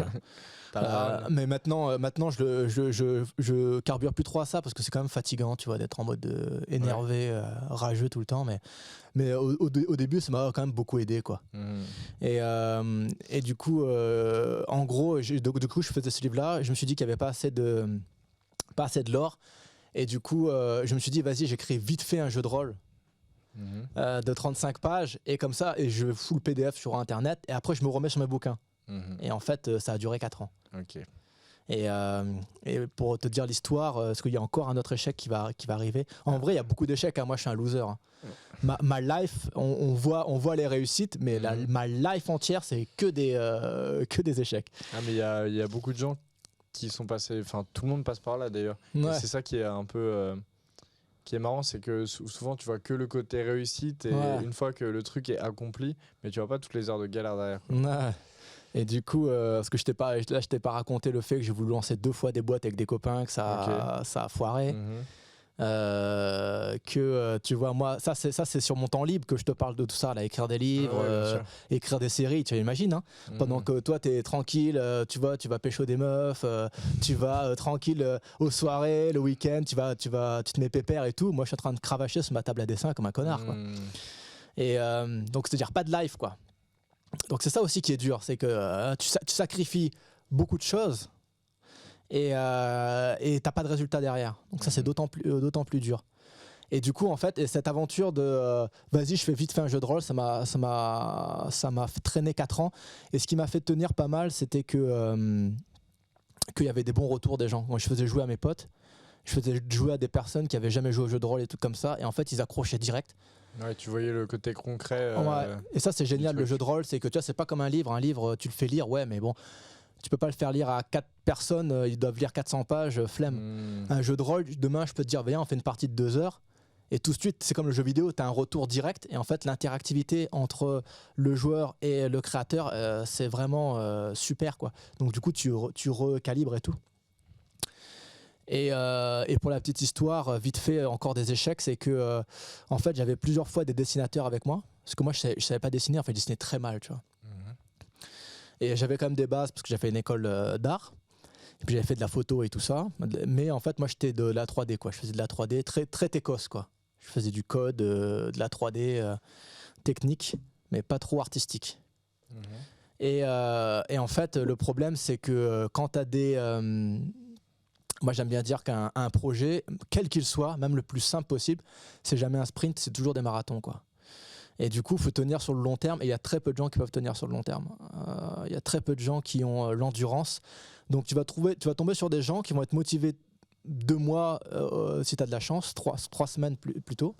[SPEAKER 4] Mais maintenant, je carbure plus trop à ça parce que c'est quand même fatigant, tu vois, d'être en mode énervé, rageux tout le temps. Mais au début, ça m'a quand même beaucoup aidé, quoi. Et du coup, en gros, du coup, je faisais ce livre-là. Je me suis dit qu'il n'y avait pas assez de lore. Et du coup, je me suis dit, vas-y, j'écris vite fait un jeu de rôle. De 35 pages et comme ça, et je fous le PDF sur internet et après je me remets sur mes bouquins. Et en fait, ça a duré 4 ans.
[SPEAKER 3] Ok.
[SPEAKER 4] Et pour te dire l'histoire, parce qu'il y a encore un autre échec qui va arriver. En vrai, il y a beaucoup d'échecs. Hein. Moi, je suis un loser. Hein. Ma life, on voit les réussites, mais ma life entière, c'est que des échecs.
[SPEAKER 3] Ah, mais il y a beaucoup de gens qui sont passés. Enfin, tout le monde passe par là d'ailleurs.
[SPEAKER 4] Ouais.
[SPEAKER 3] Et c'est ça qui est un peu. qui est marrant, c'est que souvent tu vois que le côté réussite et une fois que le truc est accompli, mais tu vois pas toutes les heures de galère derrière.
[SPEAKER 4] Ouais. Et du coup, parce que je t'ai pas raconté le fait que j'ai voulu lancer 2 fois des boîtes avec des copains, que ça a foiré. Tu vois, moi, ça c'est sur mon temps libre que je te parle de tout ça, là, écrire des livres, écrire des séries, tu imagines, hein, pendant que toi t'es tranquille, tu vas pécho des meufs, tu vas tranquille aux soirées, le week-end, tu te mets pépère et tout. Moi je suis en train de cravacher sur ma table à dessin comme un connard, quoi. Et donc c'est-à-dire pas de life, quoi. Donc c'est ça aussi qui est dur, c'est que tu sacrifies beaucoup de choses et t'as pas de résultat derrière. Donc ça c'est d'autant plus dur. Et du coup en fait cette aventure de vas-y je fais vite fait un jeu de rôle, ça m'a traîné 4 ans. Et ce qui m'a fait tenir pas mal, c'était que qu'il y avait des bons retours des gens. Moi je faisais jouer à mes potes, je faisais jouer à des personnes qui avaient jamais joué au jeu de rôle et tout comme ça, et en fait ils accrochaient direct.
[SPEAKER 3] Ouais, tu voyais le côté concret.
[SPEAKER 4] Et ça c'est génial, le jeu de rôle, c'est que tu vois, c'est pas comme un livre tu le fais lire, ouais, mais bon, tu peux pas le faire lire à 4 personnes, ils doivent lire 400 pages, flemme. Un jeu de rôle, demain je peux te dire viens on fait une partie de 2 heures, et tout de suite c'est comme le jeu vidéo, tu as un retour direct, et en fait l'interactivité entre le joueur et le créateur, c'est vraiment super, quoi. Donc du coup tu recalibres et tout. Et pour la petite histoire, vite fait, encore des échecs, c'est que en fait j'avais plusieurs fois des dessinateurs avec moi, parce que moi je savais pas dessiner, en fait je dessinais très mal, tu vois. Et j'avais quand même des bases parce que j'ai fait une école d'art, et puis j'avais fait de la photo et tout ça, mais en fait moi j'étais de la 3D, quoi. Je faisais de la 3D très très techos, quoi. Je faisais du code, de la 3D technique, mais pas trop artistique. Et en fait le problème c'est que quand tu as des moi j'aime bien dire qu'un projet, quel qu'il soit, même le plus simple possible, c'est jamais un sprint, c'est toujours des marathons, quoi. Et du coup il faut tenir sur le long terme, et il y a très peu de gens qui peuvent tenir sur le long terme. Il y a très peu de gens qui ont l'endurance. Donc tu vas tomber sur des gens qui vont être motivés 2 mois si tu as de la chance, 3 semaines plutôt.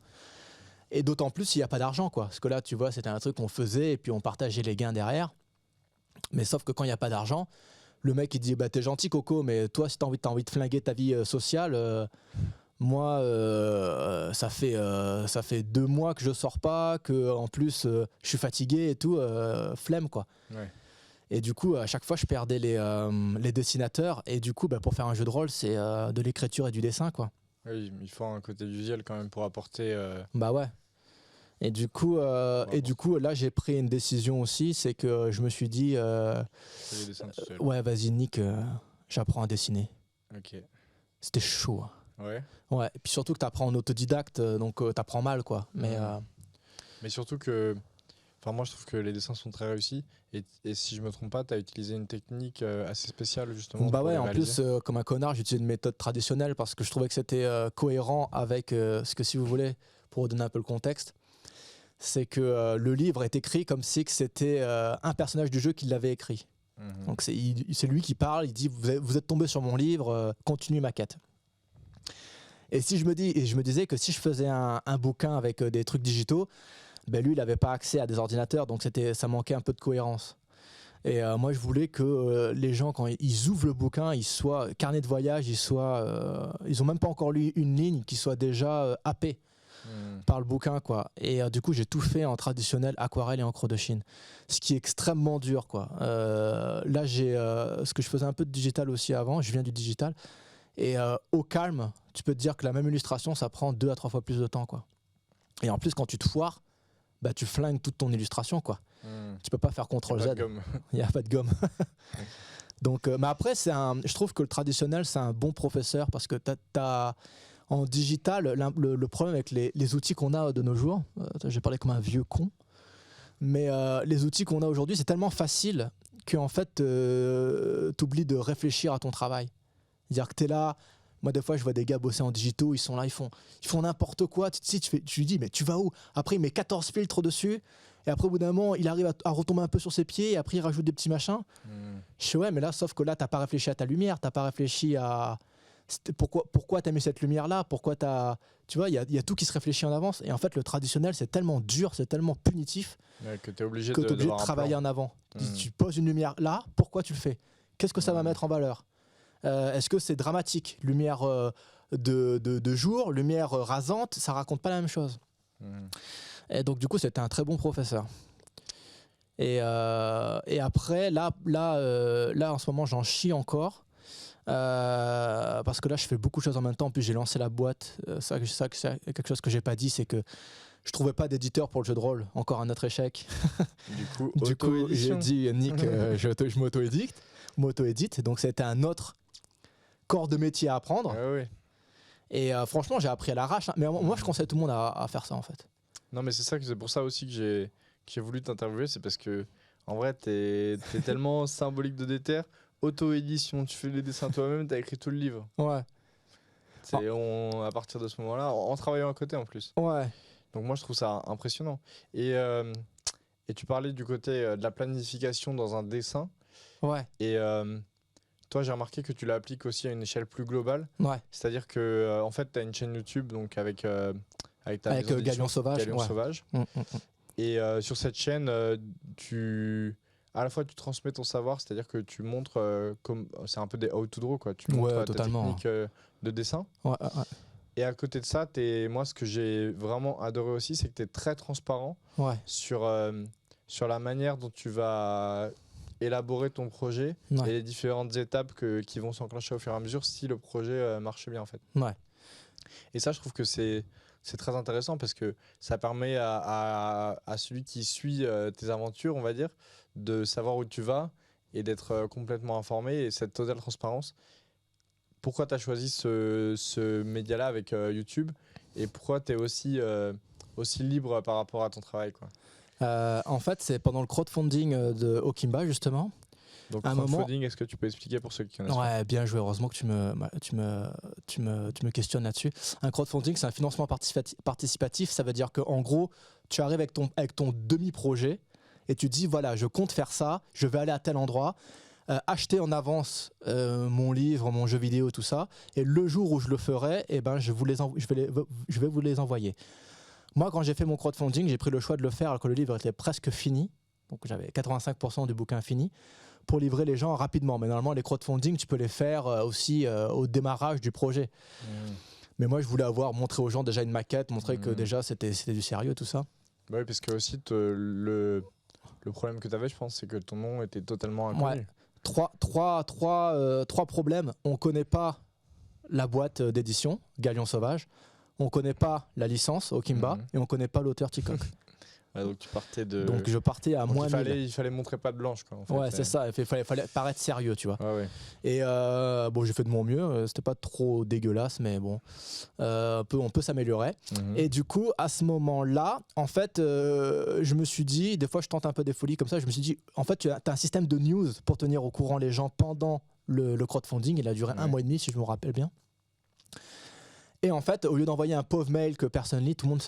[SPEAKER 4] Et d'autant plus s'il n'y a pas d'argent, quoi. Parce que là tu vois c'était un truc qu'on faisait et puis on partageait les gains derrière. Mais sauf que quand il n'y a pas d'argent, le mec il dit bah t'es gentil Coco, mais toi si t'as envie de flinguer ta vie sociale, moi ça fait 2 mois que je sors pas, que en plus je suis fatigué et tout, flemme, quoi. Ouais. Et du coup à chaque fois je perdais les dessinateurs, et du coup pour faire un jeu de rôle c'est de l'écriture et du dessin, quoi.
[SPEAKER 3] Oui, il faut un côté visuel quand même pour apporter.
[SPEAKER 4] Bah ouais. Et du coup là j'ai pris une décision aussi, c'est que je me suis dit ouais vas-y Nick, j'apprends à dessiner.
[SPEAKER 3] Ok.
[SPEAKER 4] C'était chaud, hein. Ouais, et puis surtout que tu apprends en autodidacte, donc tu apprends mal, quoi. Mais
[SPEAKER 3] surtout que moi je trouve que les dessins sont très réussis, et si je me trompe pas tu as utilisé une technique assez spéciale justement.
[SPEAKER 4] Bah ouais, en plus comme un connard j'ai utilisé une méthode traditionnelle parce que je trouvais que c'était cohérent avec ce que, si vous voulez, pour vous donner un peu le contexte, c'est que le livre est écrit comme si c'était un personnage du jeu qui l'avait écrit. Donc c'est lui qui parle, il dit vous êtes tombé sur mon livre, continue ma quête. Et je me disais que si je faisais un bouquin avec des trucs digitaux, lui il n'avait pas accès à des ordinateurs, donc ça manquait un peu de cohérence. Et moi je voulais que les gens, quand ils ouvrent le bouquin, ils soient carnet de voyage, ils ont même pas encore lu une ligne, qu'ils soient déjà happés par le bouquin, quoi. Et du coup j'ai tout fait en traditionnel, aquarelle et encre de Chine, ce qui est extrêmement dur, quoi. Là j'ai ce que je faisais un peu de digital aussi avant, je viens du digital, et au calme tu peux te dire que la même illustration ça prend 2 à 3 fois plus de temps, quoi. Et en plus quand tu te foires, tu flingues toute ton illustration, quoi. Tu peux pas faire CTRL-Z, il n'y a pas de gomme. Donc, mais après je trouve que le traditionnel c'est un bon professeur, parce que t'as en digital le problème avec les outils qu'on a de nos jours, j'ai parlé comme un vieux con, mais les outils qu'on a aujourd'hui c'est tellement facile qu'en fait t'oublies de réfléchir à ton travail. C'est-à-dire que t'es là, moi des fois je vois des gars bosser en digitaux, ils sont là, ils font n'importe quoi, tu lui dis mais tu vas où? Après il met 14 filtres dessus, et après au bout d'un moment il arrive à retomber un peu sur ses pieds, et après il rajoute des petits machins. Je sais, ouais, mais là sauf que là t'as pas réfléchi à ta lumière, t'as pas réfléchi à pourquoi t'as mis cette lumière là, pourquoi tu vois, il y a tout qui se réfléchit en avance. Et en fait le traditionnel c'est tellement dur, c'est tellement punitif,
[SPEAKER 3] que t'es obligé
[SPEAKER 4] de travailler en avant. Tu poses une lumière là, pourquoi tu le fais? Qu'est-ce que ça va mettre en valeur? Est-ce que c'est dramatique, lumière de jour, lumière rasante, ça raconte pas la même chose. Et donc du coup, c'était un très bon professeur. Et après, là, en ce moment, j'en chie encore. Parce que là, je fais beaucoup de choses en même temps. En plus, j'ai lancé la boîte. Ça, quelque chose que j'ai pas dit, c'est que je trouvais pas d'éditeur pour le jeu de rôle. Encore un autre échec.
[SPEAKER 3] Du coup,
[SPEAKER 4] j'ai dit Nick, je m'auto-édite. Donc, c'était un autre corps de métier à apprendre.
[SPEAKER 3] Ah oui.
[SPEAKER 4] Et franchement, j'ai appris à l'arrache. Hein. Mais moi, je conseille tout le monde à faire ça, en fait.
[SPEAKER 3] Non, mais c'est pour ça aussi que j'ai voulu t'interviewer. C'est parce que, en vrai, t'es tellement symbolique de déter. Auto-édition, tu fais les dessins toi-même, t'as écrit tout le livre.
[SPEAKER 4] Ouais.
[SPEAKER 3] À partir de ce moment-là, en travaillant à côté en plus.
[SPEAKER 4] Ouais.
[SPEAKER 3] Donc moi je trouve ça impressionnant. Et tu parlais du côté de la planification dans un dessin.
[SPEAKER 4] Ouais.
[SPEAKER 3] Et toi j'ai remarqué que tu l'appliques aussi à une échelle plus globale.
[SPEAKER 4] Ouais.
[SPEAKER 3] C'est-à-dire que en fait tu as une chaîne YouTube donc avec ta maison
[SPEAKER 4] Galion Sauvage.
[SPEAKER 3] Galion Sauvage. Et sur cette chaîne à la fois tu transmets ton savoir, c'est-à-dire que tu montres c'est un peu des how to draw quoi, tu montres ta technique de dessin.
[SPEAKER 4] Ouais.
[SPEAKER 3] Et à côté de ça, moi ce que j'ai vraiment adoré aussi, c'est que tu es très transparent sur la manière dont tu vas élaborer ton projet et les différentes étapes qui vont s'enclencher au fur et à mesure si le projet marche bien en fait.
[SPEAKER 4] Ouais.
[SPEAKER 3] Et ça, je trouve que c'est très intéressant parce que ça permet à celui qui suit tes aventures, on va dire, de savoir où tu vas et d'être complètement informé et cette totale transparence. Pourquoi tu as choisi ce média-là avec YouTube et pourquoi tu es aussi libre par rapport à ton travail quoi.
[SPEAKER 4] En fait, c'est pendant le crowdfunding de Okimba, justement.
[SPEAKER 3] Donc, crowdfunding, est-ce que tu peux expliquer pour ceux qui connaissent pas ?
[SPEAKER 4] Ouais, bien joué. Heureusement que tu me questionnes là-dessus. Un crowdfunding, c'est un financement participatif. Ça veut dire qu'en gros, tu arrives avec ton demi-projet et tu dis, voilà, je compte faire ça, je vais aller à tel endroit, acheter en avance mon livre, mon jeu vidéo, tout ça. Et le jour où je le ferai, je vais vous les envoyer. Moi, quand j'ai fait mon crowdfunding, j'ai pris le choix de le faire alors que le livre était presque fini. Donc, j'avais 85% du bouquin fini pour livrer les gens rapidement. Mais normalement, les crowdfunding, tu peux les faire aussi au démarrage du projet. Mais moi, je voulais montrer aux gens déjà une maquette, montrer que déjà, c'était du sérieux, tout ça.
[SPEAKER 3] Bah oui, parce que aussi, le problème que tu avais, je pense, c'est que ton nom était totalement inconnu.
[SPEAKER 4] Ouais. Trois problèmes. On ne connaît pas la boîte d'édition, Galion Sauvage. On ne connaît pas la licence, Okimba. Et on ne connaît pas l'auteur Tikok.
[SPEAKER 3] Donc tu partais de.
[SPEAKER 4] Donc je partais à moins 1000.
[SPEAKER 3] Il fallait montrer patte blanche quoi. En fait.
[SPEAKER 4] Ouais, c'est ça. Il fallait paraître sérieux, tu vois.
[SPEAKER 3] Ouais.
[SPEAKER 4] Et j'ai fait de mon mieux. C'était pas trop dégueulasse, mais bon, on peut s'améliorer. Et du coup, à ce moment-là, en fait, je me suis dit, des fois, je tente un peu des folies comme ça. Je me suis dit, en fait, tu as un système de news pour tenir au courant les gens pendant le crowdfunding. Il a duré 1 mois et demi, si je me rappelle bien. Et en fait, au lieu d'envoyer un pauvre mail que personne lit, tout le monde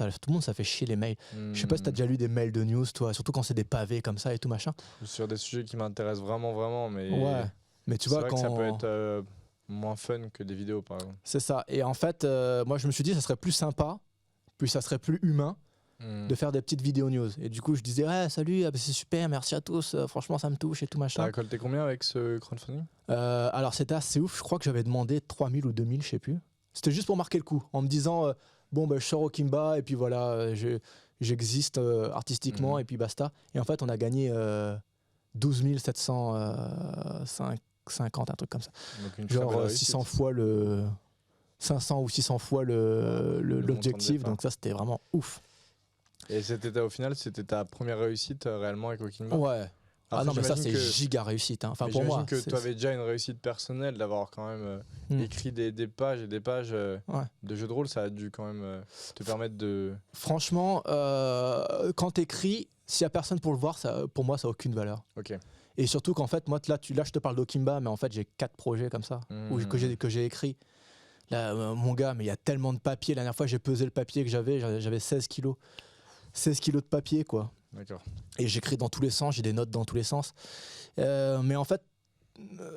[SPEAKER 4] ça fait chier les mails. Je sais pas si tu as déjà lu des mails de news, toi, surtout quand c'est des pavés comme ça et tout machin.
[SPEAKER 3] Sur des sujets qui m'intéressent vraiment, mais.
[SPEAKER 4] Ouais. Mais tu vois,
[SPEAKER 3] vrai que ça peut être moins fun que des vidéos, par exemple.
[SPEAKER 4] C'est ça. Et en fait, moi, je me suis dit, ça serait plus sympa, puis ça serait plus humain de faire des petites vidéos news. Et du coup, je disais, salut, c'est super, merci à tous, franchement, ça me touche et tout machin.
[SPEAKER 3] T'as récolté combien avec ce crowdfunding ?
[SPEAKER 4] Alors, c'était assez ouf. Je crois que j'avais demandé 3000 ou 2000, je sais plus. C'était juste pour marquer le coup, en me disant je sors au Kimba et puis voilà, j'existe artistiquement et puis basta. Et en fait, on a gagné 12 750, un truc comme ça. Genre 600 fois 500 ou 600 fois l'objectif. Donc ça, c'était vraiment ouf.
[SPEAKER 3] Et au final, c'était ta première réussite réellement avec Okimba ?
[SPEAKER 4] Ouais.
[SPEAKER 3] Alors
[SPEAKER 4] non, mais ça, c'est giga réussite. Hein. Enfin, pour moi.
[SPEAKER 3] J'imagine que tu avais déjà une réussite personnelle d'avoir quand même écrit des pages et des pages de jeux de rôle. Ça a dû quand même te permettre de.
[SPEAKER 4] Franchement, quand t'écris, s'il n'y a personne pour le voir, pour moi, ça n'a aucune valeur.
[SPEAKER 3] Ok.
[SPEAKER 4] Et surtout qu'en fait, moi, là, je te parle d'Okimba, mais en fait, j'ai 4 projets comme ça que j'ai écrits. Là, mon gars, mais il y a tellement de papier. La dernière fois, j'ai pesé le papier que j'avais 16 kilos. 16 kilos de papier, quoi.
[SPEAKER 3] D'accord. Et
[SPEAKER 4] j'écris dans tous les sens, j'ai des notes dans tous les sens. Mais en fait,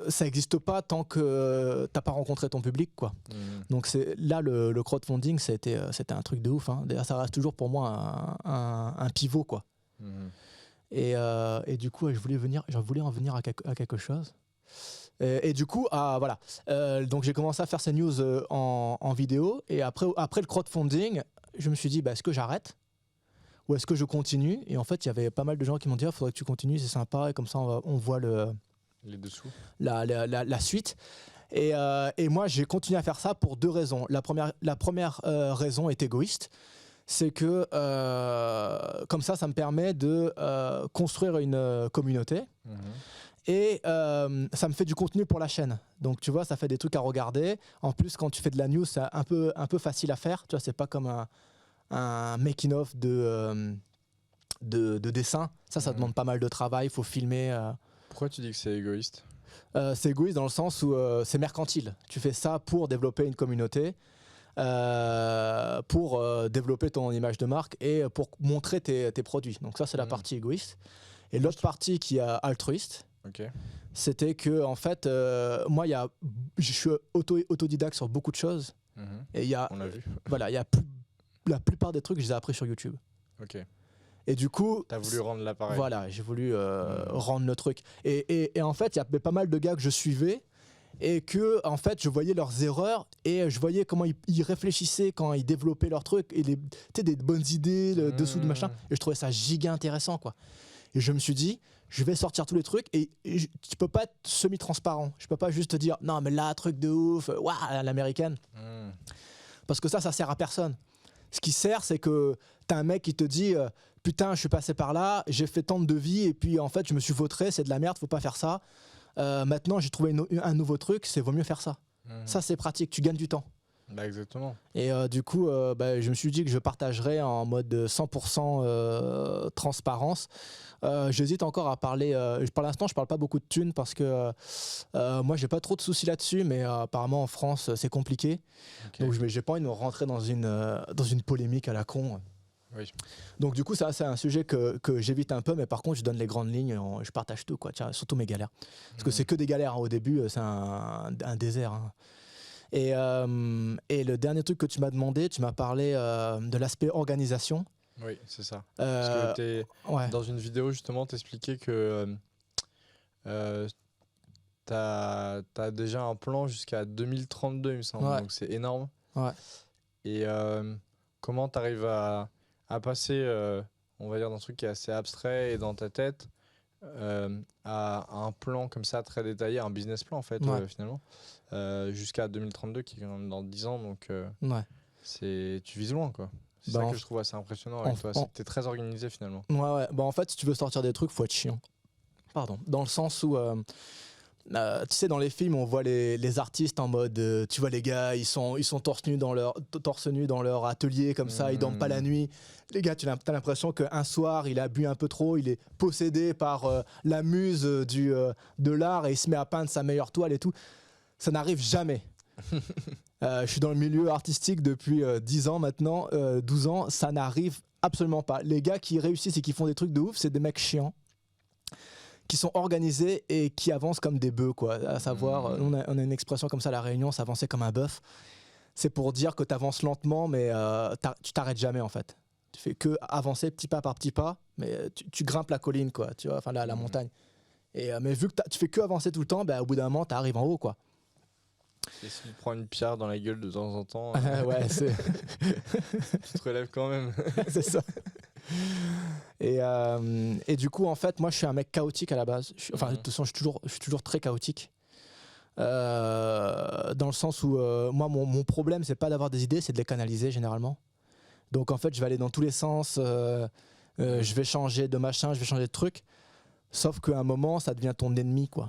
[SPEAKER 4] ça n'existe pas tant que t'as pas rencontré ton public, quoi. Donc là, le crowdfunding, c'était un truc de ouf. Hein. D'ailleurs, ça reste toujours pour moi un pivot, quoi. Et du coup, je voulais en venir à quelque chose. Et du coup, voilà. Donc j'ai commencé à faire ces news en vidéo. Et après le crowdfunding, je me suis dit, est-ce que j'arrête ou est-ce que je continue? Et en fait, il y avait pas mal de gens qui m'ont dit, il faudrait que tu continues, c'est sympa. Et comme ça, on voit
[SPEAKER 3] Les dessous.
[SPEAKER 4] la suite. Et moi, j'ai continué à faire ça pour 2 raisons. La première raison est égoïste. C'est que comme ça me permet de construire une communauté. Et ça me fait du contenu pour la chaîne. Donc tu vois, ça fait des trucs à regarder. En plus, quand tu fais de la news, c'est un peu facile à faire. Tu vois, c'est pas comme un making of de dessin. Ça demande pas mal de travail. Il faut filmer.
[SPEAKER 3] Pourquoi tu dis que c'est égoïste?
[SPEAKER 4] C'est égoïste dans le sens où c'est mercantile. Tu fais ça pour développer une communauté, pour développer ton image de marque et pour montrer tes produits. Donc ça, c'est la partie égoïste. Et l'autre partie qui est altruiste, c'était que en fait, moi, je suis autodidacte sur beaucoup de choses. Et
[SPEAKER 3] on l'a vu.
[SPEAKER 4] Voilà, la plupart des trucs, je les ai appris sur YouTube. Et du coup,
[SPEAKER 3] t'as voulu rendre l'appareil.
[SPEAKER 4] Voilà, j'ai voulu rendre le truc. Et en fait, il y avait pas mal de gars que je suivais et que en fait, je voyais leurs erreurs et je voyais comment ils réfléchissaient quand ils développaient leurs trucs et des bonnes idées dessous du machin. Et je trouvais ça giga intéressant, quoi. Et je me suis dit, je vais sortir tous les trucs et tu peux pas être semi-transparent. Je peux pas juste te dire, non, mais là, truc de ouf, waouh, à l'américaine. Parce que ça sert à personne. Ce qui sert, c'est que t'as un mec qui te dit, putain, je suis passé par là, j'ai fait tant de devis et puis en fait, je me suis vautré, c'est de la merde, faut pas faire ça. Maintenant, j'ai trouvé un nouveau truc, vaut mieux faire ça. Ça, c'est pratique, tu gagnes du temps.
[SPEAKER 3] Exactement.
[SPEAKER 4] Et du coup, je me suis dit que je partagerais en mode 100% transparence. J'hésite encore à parler. Pour l'instant, je parle pas beaucoup de thunes parce que moi, j'ai pas trop de soucis là-dessus, mais apparemment en France, c'est compliqué. Donc, j'ai pas envie de me rentrer dans une polémique à la con. Donc, du coup, ça, c'est un sujet que j'évite un peu, mais par contre, je donne les grandes lignes, je partage tout, quoi. Tiens, surtout mes galères. Parce que c'est que des galères, hein. Au début, c'est un désert. Hein. Et le dernier truc que tu m'as demandé, tu m'as parlé de l'aspect organisation.
[SPEAKER 3] Oui, c'est ça. Parce que dans une vidéo, justement, t'expliquais que t'as déjà un plan jusqu'à 2032, il me semble. Donc c'est énorme. Et comment t'arrives à passer, on va dire, d'un truc qui est assez abstrait et dans ta tête à un plan comme ça très détaillé, un business plan en fait, finalement, jusqu'à 2032 qui est quand même dans 10 ans, donc tu vises loin, quoi. C'est ça que je trouve assez impressionnant avec toi, c'est que t'es très organisé finalement.
[SPEAKER 4] En fait, si tu veux sortir des trucs, faut être chiant. Dans le sens où tu sais, dans les films, on voit les artistes en mode, tu vois, les gars, ils sont torse nu dans leur atelier comme ça, ils dorment pas la nuit. Les gars, t'as l'impression qu'un soir, il a bu un peu trop, il est possédé par la muse de l'art et il se met à peindre sa meilleure toile et tout. Ça n'arrive jamais. Je suis dans le milieu artistique depuis 10 ans maintenant, 12 ans, ça n'arrive absolument pas. Les gars qui réussissent et qui font des trucs de ouf, c'est des mecs chiants, qui sont organisés et qui avancent comme des bœufs, quoi. À savoir, on a une expression comme ça à La Réunion, s'avancer comme un bœuf. C'est pour dire que tu avances lentement, mais tu t'arrêtes jamais, en fait. Tu fais que avancer petit pas par petit pas, mais tu grimpes la colline, quoi, tu vois, enfin la montagne. Mais vu que tu fais que avancer tout le temps, au bout d'un moment, tu arrives en haut, quoi.
[SPEAKER 3] Et si tu prends une pierre dans la gueule de temps en temps,
[SPEAKER 4] c'est...
[SPEAKER 3] tu te relèves quand même.
[SPEAKER 4] C'est ça. Et du coup, en fait, moi, je suis un mec chaotique à la base. De toute façon, je suis toujours très chaotique. Dans le sens où, moi, mon problème, c'est pas d'avoir des idées, c'est de les canaliser généralement. Donc, en fait, je vais aller dans tous les sens. Je vais changer de machin, je vais changer de truc. Sauf qu'à un moment, ça devient ton ennemi, quoi.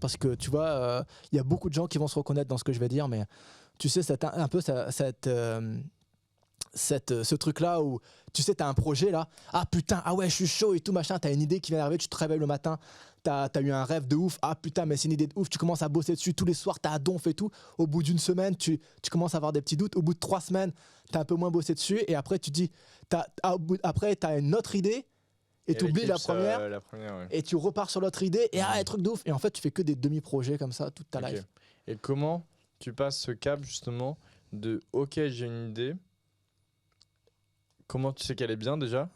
[SPEAKER 4] Parce que tu vois, il y a beaucoup de gens qui vont se reconnaître dans ce que je vais dire, mais tu sais, c'est un peu ce truc-là où tu sais, t'as un projet là, ah putain, ah ouais, je suis chaud et tout machin, t'as une idée qui vient d'arriver, tu te réveilles le matin, t'as eu un rêve de ouf, ah putain, mais c'est une idée de ouf, tu commences à bosser dessus tous les soirs, t'as à donf et tout. Au bout d'une semaine, tu commences à avoir des petits doutes. Au bout de 3 semaines, t'as un peu moins bossé dessus et après, tu dis, après, t'as une autre idée. Et tu oublies la première et tu repars sur l'autre idée et un truc de ouf. Et en fait, tu fais que des demi-projets comme ça toute ta life.
[SPEAKER 3] Et comment tu passes ce cap justement de ok, j'ai une idée, comment tu sais qu'elle est bien déjà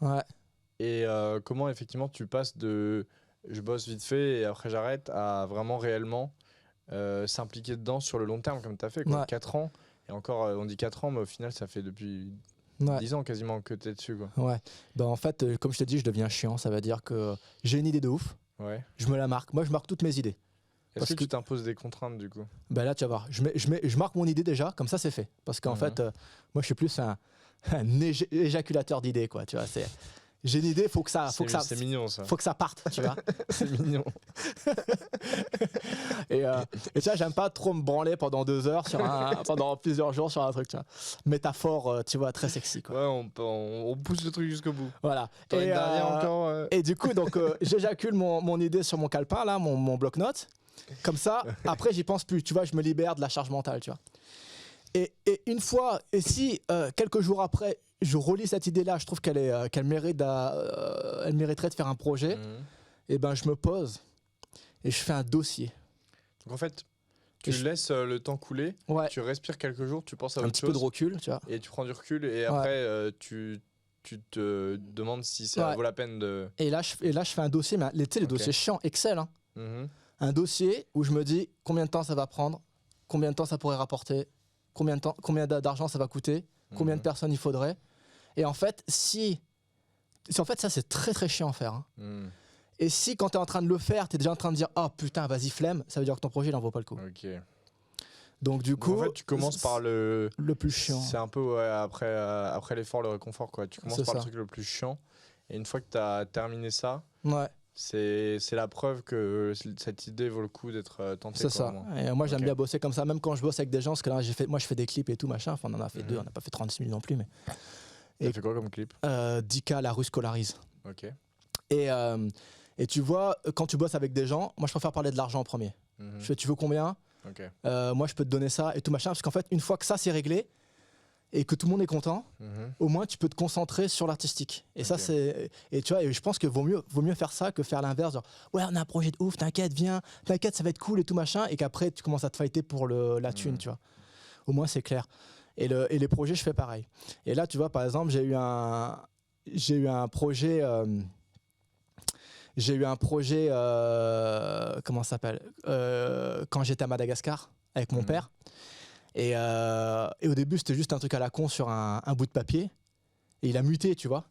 [SPEAKER 3] et comment effectivement tu passes de je bosse vite fait et après j'arrête à vraiment réellement s'impliquer dedans sur le long terme comme tu as fait, quoi.
[SPEAKER 4] Ouais.
[SPEAKER 3] 4 ans. Et encore, on dit 4 ans, mais au final, ça fait depuis
[SPEAKER 4] Ouais.
[SPEAKER 3] 10 ans quasiment que tu es dessus, quoi.
[SPEAKER 4] Ouais. Ben, en fait, comme je t'ai dit, je deviens chiant. Ça veut dire que j'ai une idée de ouf,
[SPEAKER 3] Ouais.
[SPEAKER 4] je me la marque. Moi, je marque toutes mes idées.
[SPEAKER 3] Est-ce
[SPEAKER 4] Parce
[SPEAKER 3] que tu
[SPEAKER 4] que-
[SPEAKER 3] t'imposes des contraintes, du coup?
[SPEAKER 4] Ben là, tu vas voir. Je marque mon idée déjà, comme ça, c'est fait. Parce qu'en
[SPEAKER 3] Mhm.
[SPEAKER 4] fait, moi, je suis plus un éjaculateur d'idées, quoi. Tu vois, j'ai une idée, faut que ça
[SPEAKER 3] C'est mignon, ça.
[SPEAKER 4] faut que ça parte, tu vois.
[SPEAKER 3] C'est mignon.
[SPEAKER 4] Et tu vois, j'aime pas trop me branler pendant 2 heures pendant plusieurs jours sur un truc, tu vois. Métaphore, tu vois, très sexy, quoi.
[SPEAKER 3] Ouais, on pousse le truc jusqu'au bout.
[SPEAKER 4] Voilà.
[SPEAKER 3] T'en as une dernière encore
[SPEAKER 4] Et du coup, donc, j'éjacule mon idée sur mon calepin, là, mon bloc-notes. Comme ça, après, j'y pense plus. Tu vois, je me libère de la charge mentale, tu vois. Et une fois, et si quelques jours après, je relis cette idée-là, je trouve qu'elle mériterait de faire un projet,
[SPEAKER 3] Mhm.
[SPEAKER 4] et ben, je me pose et je fais un dossier.
[SPEAKER 3] Donc en fait, tu
[SPEAKER 4] Et je-
[SPEAKER 3] laisses le temps couler,
[SPEAKER 4] Ouais.
[SPEAKER 3] tu respires quelques jours, tu penses à
[SPEAKER 4] Un
[SPEAKER 3] autre
[SPEAKER 4] petit
[SPEAKER 3] chose,
[SPEAKER 4] peu de recul, tu vois.
[SPEAKER 3] et tu prends du recul, et après, tu te demandes si ça
[SPEAKER 4] Ouais.
[SPEAKER 3] vaut la peine de...
[SPEAKER 4] Et là, je fais un dossier, mais tu sais, les
[SPEAKER 3] Ok.
[SPEAKER 4] dossiers chiants, Excel, hein.
[SPEAKER 3] Mhm.
[SPEAKER 4] Un dossier où je me dis combien de temps ça va prendre, combien de temps ça pourrait rapporter, combien d'argent ça va coûter, combien de
[SPEAKER 3] Mhm.
[SPEAKER 4] personnes il faudrait. Et en fait, en fait, ça, c'est très très chiant à faire, hein.
[SPEAKER 3] Mhm.
[SPEAKER 4] Et si quand tu es en train de le faire, tu es déjà en train de dire oh putain, vas-y, flemme, ça veut dire que ton projet, il en vaut pas le coup.
[SPEAKER 3] Ok.
[SPEAKER 4] Donc, du
[SPEAKER 3] Donc,
[SPEAKER 4] coup,
[SPEAKER 3] en fait, tu commences par le...
[SPEAKER 4] le plus chiant.
[SPEAKER 3] C'est un peu ouais, après l'effort, le réconfort, quoi. Tu commences
[SPEAKER 4] C'est
[SPEAKER 3] par le
[SPEAKER 4] ça.
[SPEAKER 3] truc le plus chiant, et une fois que tu as terminé ça,
[SPEAKER 4] Ouais,
[SPEAKER 3] c'est la preuve que cette idée vaut le coup d'être tentée.
[SPEAKER 4] c'est ça.
[SPEAKER 3] Vraiment.
[SPEAKER 4] Et moi, j'aime
[SPEAKER 3] Ok.
[SPEAKER 4] bien bosser comme ça, même quand je bosse avec des gens, parce que là, moi, je fais des clips et tout, machin. Enfin, on en a fait
[SPEAKER 3] Mhm.
[SPEAKER 4] 2, on n'a pas fait 36 000 non plus, mais
[SPEAKER 3] T'as
[SPEAKER 4] Et-
[SPEAKER 3] fait quoi comme clip?
[SPEAKER 4] 10K, la rue scolarise.
[SPEAKER 3] Ok.
[SPEAKER 4] Et tu vois, quand tu bosses avec des gens, moi je préfère parler de l'argent en premier.
[SPEAKER 3] Mhm.
[SPEAKER 4] Je fais, tu veux combien?
[SPEAKER 3] Ok.
[SPEAKER 4] Moi je peux te donner ça et tout machin. Parce qu'en fait, une fois que ça c'est réglé et que tout le monde est content,
[SPEAKER 3] Mhm.
[SPEAKER 4] au moins tu peux te concentrer sur l'artistique. Et ça
[SPEAKER 3] Ok.
[SPEAKER 4] c'est. Et tu vois, et je pense que vaut mieux faire ça que faire l'inverse. Genre, ouais, on a un projet de ouf, t'inquiète, viens, t'inquiète, ça va être cool et tout machin. Et qu'après tu commences à te fighter pour la thune,
[SPEAKER 3] Mhm.
[SPEAKER 4] tu vois. Au moins c'est clair. Et les projets, je fais pareil. Et là, tu vois, par exemple, j'ai eu un projet. Comment ça s'appelle quand j'étais à Madagascar avec mon
[SPEAKER 3] Mhm.
[SPEAKER 4] père. Et au début, c'était juste un truc à la con sur un bout de papier. Et il a muté, tu vois.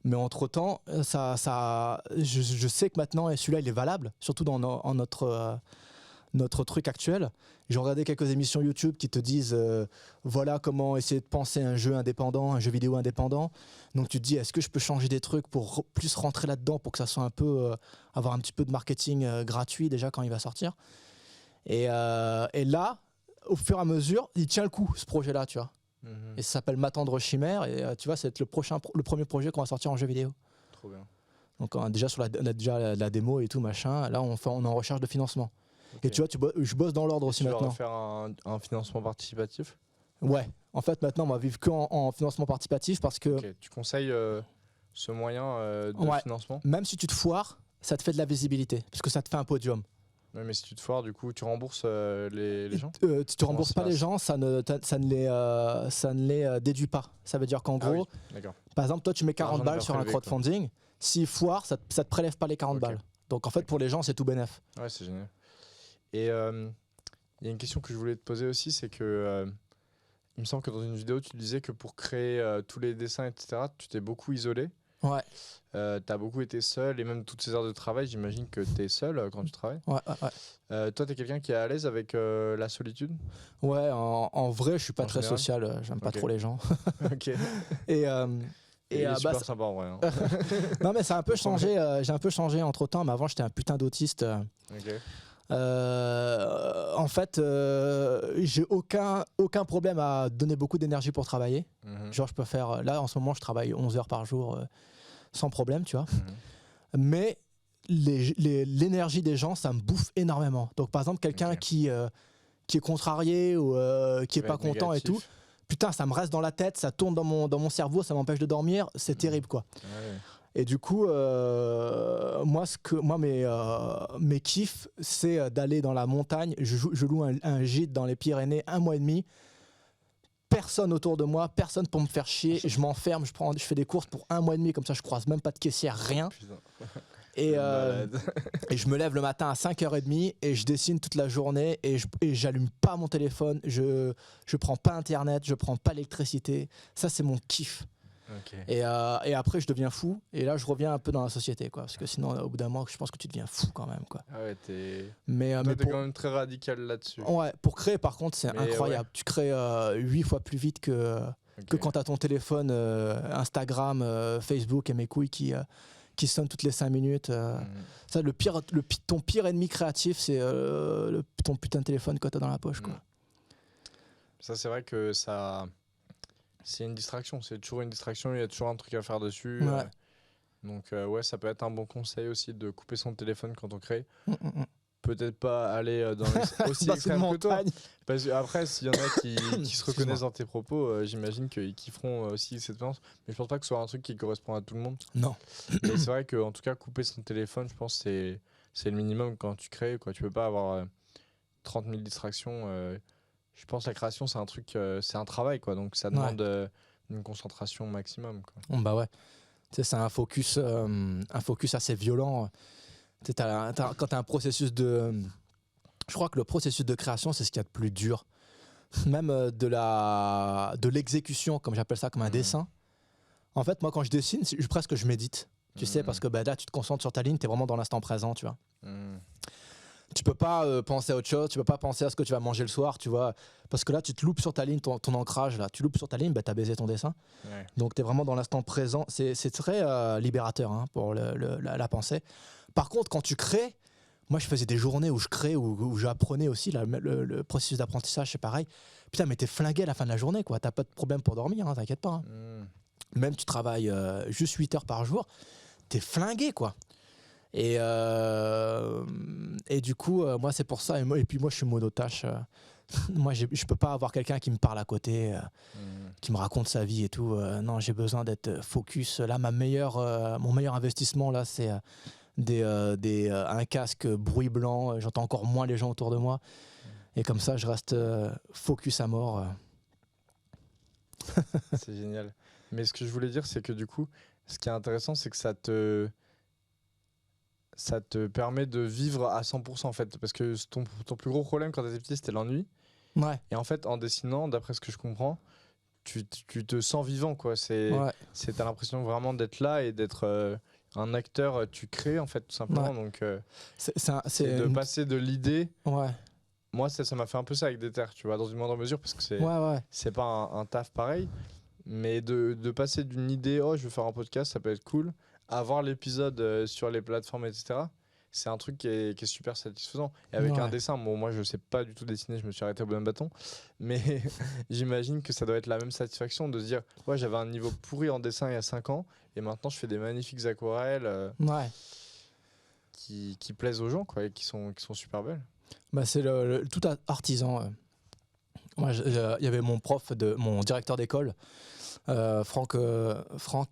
[SPEAKER 4] Mais entre-temps, je sais que maintenant, et celui-là, il est valable, surtout en notre truc actuel. J'ai regardé quelques émissions YouTube qui te disent voilà comment essayer de penser un jeu indépendant, un jeu vidéo indépendant. Donc tu te dis est-ce que je peux changer des trucs pour plus rentrer là-dedans pour que ça soit un peu avoir un petit peu de marketing gratuit déjà quand il va sortir. Et là, au fur et à mesure, il tient le coup ce projet-là, tu vois.
[SPEAKER 3] Mhm.
[SPEAKER 4] Et ça s'appelle Ma tendre chimère et tu vois c'est le premier projet qu'on va sortir en jeu vidéo.
[SPEAKER 3] Trop bien.
[SPEAKER 4] Donc on a déjà on a déjà la démo et tout machin. Là on est en recherche de financement.
[SPEAKER 3] Ok.
[SPEAKER 4] Et tu vois, je bosse dans l'ordre aussi
[SPEAKER 3] Tu vas
[SPEAKER 4] maintenant.
[SPEAKER 3] refaire un financement participatif?
[SPEAKER 4] Ouais, en fait maintenant on va vivre en financement participatif parce que
[SPEAKER 3] Ok. Tu conseilles ce moyen de
[SPEAKER 4] Ouais.
[SPEAKER 3] financement?
[SPEAKER 4] même si tu te foires, ça te fait de la visibilité parce que ça te fait un podium.
[SPEAKER 3] Ouais, mais si tu te foires, du coup, tu rembourses les gens?
[SPEAKER 4] Tu te
[SPEAKER 3] Comment
[SPEAKER 4] rembourses
[SPEAKER 3] ça
[SPEAKER 4] pas les
[SPEAKER 3] passe
[SPEAKER 4] gens, ça ne les déduit pas. Ça veut dire qu'en
[SPEAKER 3] Ah
[SPEAKER 4] gros,
[SPEAKER 3] oui, d'accord.
[SPEAKER 4] par exemple, toi tu mets 40
[SPEAKER 3] L'argent n'est
[SPEAKER 4] balles
[SPEAKER 3] pas
[SPEAKER 4] sur un
[SPEAKER 3] prélevé, quoi.
[SPEAKER 4] crowdfunding, s'il foire, ça te prélève pas les 40
[SPEAKER 3] Ok.
[SPEAKER 4] balles. Donc en fait pour les gens c'est tout bénef.
[SPEAKER 3] Ouais, c'est génial. Et il y a une question que je voulais te poser aussi, c'est que il me semble que dans une vidéo, tu disais que pour créer tous les dessins, etc., tu t'es beaucoup isolé.
[SPEAKER 4] Ouais,
[SPEAKER 3] Tu as beaucoup été seul, et même toutes ces heures de travail, j'imagine que tu es seul quand tu travailles.
[SPEAKER 4] ouais, ouais.
[SPEAKER 3] Toi, tu es quelqu'un qui est à l'aise avec la solitude?
[SPEAKER 4] Ouais, en vrai je suis pas
[SPEAKER 3] En
[SPEAKER 4] très
[SPEAKER 3] général
[SPEAKER 4] social, j'aime pas
[SPEAKER 3] Ok.
[SPEAKER 4] trop les gens.
[SPEAKER 3] Ok.
[SPEAKER 4] Et
[SPEAKER 3] Et il est
[SPEAKER 4] bah,
[SPEAKER 3] super
[SPEAKER 4] ça-
[SPEAKER 3] sympa en vrai. Hein.
[SPEAKER 4] non mais ça a un peu changé, j'ai un peu changé entre temps, mais avant j'étais un putain d'autiste.
[SPEAKER 3] Ok.
[SPEAKER 4] En fait, j'ai aucun problème à donner beaucoup d'énergie pour travailler.
[SPEAKER 3] Mhm.
[SPEAKER 4] Genre, je peux faire. Là, en ce moment, je travaille 11 heures par jour sans problème, tu vois.
[SPEAKER 3] Mhm.
[SPEAKER 4] Mais l'énergie des gens, ça me bouffe énormément. Donc, par exemple, quelqu'un
[SPEAKER 3] Ok.
[SPEAKER 4] qui est contrarié ou qui est
[SPEAKER 3] Ouais,
[SPEAKER 4] pas content et tout,
[SPEAKER 3] négatif.
[SPEAKER 4] putain, ça me reste dans la tête, ça tourne dans mon cerveau, ça m'empêche de dormir. C'est terrible, quoi.
[SPEAKER 3] Ouais.
[SPEAKER 4] Et du coup, moi, mes kiffs, c'est d'aller dans la montagne. Je loue un gîte dans les Pyrénées 1 mois et demi. Personne autour de moi, personne pour me faire chier. Je m'enferme, je fais des courses pour 1 mois et demi, comme ça je croise même pas de caissière, rien.
[SPEAKER 3] Putain. Malade.
[SPEAKER 4] et je me lève le matin à 5h30 et je dessine toute la journée et j'allume pas mon téléphone, je prends pas internet, je prends pas l'électricité. Ça, c'est mon kiff.
[SPEAKER 3] Ok.
[SPEAKER 4] Et après, je deviens fou et là, je reviens un peu dans la société, quoi. Parce que sinon, au bout d'un moment, je pense que tu deviens fou quand même, quoi.
[SPEAKER 3] Ah ouais, t'es
[SPEAKER 4] Mais
[SPEAKER 3] t'es quand même très radical là-dessus.
[SPEAKER 4] ouais, pour créer, par contre, c'est
[SPEAKER 3] Mais
[SPEAKER 4] incroyable. Tu crées 8 fois plus vite que
[SPEAKER 3] Ok.
[SPEAKER 4] quand tu as ton téléphone Instagram, Facebook et mes couilles qui sonnent toutes les 5 minutes. Ça, ton pire ennemi créatif, c'est ton putain de téléphone que tu as dans la poche, quoi.
[SPEAKER 3] Ça, c'est vrai que ça. C'est une distraction. C'est toujours une distraction. Il y a toujours un truc à faire dessus.
[SPEAKER 4] Ouais.
[SPEAKER 3] Donc, ouais, ça peut être un bon conseil aussi de couper son téléphone quand on crée.
[SPEAKER 4] Mm.
[SPEAKER 3] Peut-être pas aller dans aussi
[SPEAKER 4] Dans une
[SPEAKER 3] extrême que toi.
[SPEAKER 4] montagne.
[SPEAKER 3] Parce que après, s'il y en a qui se
[SPEAKER 4] Excuse-moi.
[SPEAKER 3] reconnaissent dans tes propos, j'imagine qu'ils kifferont aussi cette expérience. Mais je pense pas que ce soit un truc qui correspond à tout le monde.
[SPEAKER 4] Non.
[SPEAKER 3] Mais c'est vrai qu'en tout cas, couper son téléphone, je pense que c'est le minimum quand tu crées. Quoi. Tu peux pas avoir 30 000 distractions. Je pense que la création, c'est un truc, c'est un travail. Quoi. Donc ça demande une concentration maximum. Quoi.
[SPEAKER 4] Bah ouais. Tu sais, c'est un focus assez violent. Tu sais, quand tu as un processus de. Je crois que le processus de création, c'est ce qu'il y a de plus dur. Même de l'exécution, comme j'appelle ça, comme un dessin. En fait, moi, quand je dessine, presque je médite. Tu sais, parce que là, tu te concentres sur ta ligne, tu es vraiment dans l'instant présent, tu vois. Tu peux pas penser à autre chose, tu peux pas penser à ce que tu vas manger le soir, tu vois. Parce que là, tu te loupes sur ta ligne, ton ancrage, là. Tu loupes sur ta ligne, tu as baisé ton dessin.
[SPEAKER 3] Ouais.
[SPEAKER 4] Donc, tu es vraiment dans l'instant présent. C'est très libérateur pour la pensée. Par contre, quand tu crées, moi, je faisais des journées où je créais, où j'apprenais aussi. Là, le processus d'apprentissage, c'est pareil. Putain, mais t'es flingué à la fin de la journée, quoi. T'as pas de problème pour dormir, hein, t'inquiète pas. Même tu travailles juste 8 heures par jour, t'es flingué, quoi. Et du coup, moi, c'est pour ça. Et puis, moi, je suis monotache. Moi, je peux pas avoir quelqu'un qui me parle à côté, qui me raconte sa vie et tout. Non, j'ai besoin d'être focus. Là, mon meilleur investissement, là, c'est un casque bruit blanc. J'entends encore moins les gens autour de moi. Et comme ça, je reste focus à mort.
[SPEAKER 3] C'est génial. Mais ce que je voulais dire, c'est que du coup, ce qui est intéressant, c'est que ça te permet de vivre à 100% en fait. Parce que ton plus gros problème quand t'étais petit, c'était l'ennui.
[SPEAKER 4] Ouais.
[SPEAKER 3] Et en fait, en dessinant, d'après ce que je comprends, tu te sens vivant, quoi. T'as l'impression vraiment d'être là et d'être un acteur. Tu crées, en fait, tout simplement.
[SPEAKER 4] Ouais.
[SPEAKER 3] Donc,
[SPEAKER 4] c'est
[SPEAKER 3] de passer de l'idée.
[SPEAKER 4] Ouais.
[SPEAKER 3] Moi, ça m'a fait un peu ça avec Déter, tu vois, dans une moindre mesure, parce que c'est pas un taf pareil. Mais de passer d'une idée, oh, je veux faire un podcast, ça peut être cool, à voir l'épisode sur les plateformes, etc. C'est un truc qui est super satisfaisant. Et avec un dessin, bon, moi je sais pas du tout dessiner, je me suis arrêté au bon bâton. Mais j'imagine que ça doit être la même satisfaction de se dire, ouais, j'avais un niveau pourri en dessin il y a 5 ans, et maintenant je fais des magnifiques aquarelles qui plaisent aux gens, quoi, et qui sont super belles.
[SPEAKER 4] Bah, c'est tout artisan. Moi, il y avait mon directeur d'école, Franck,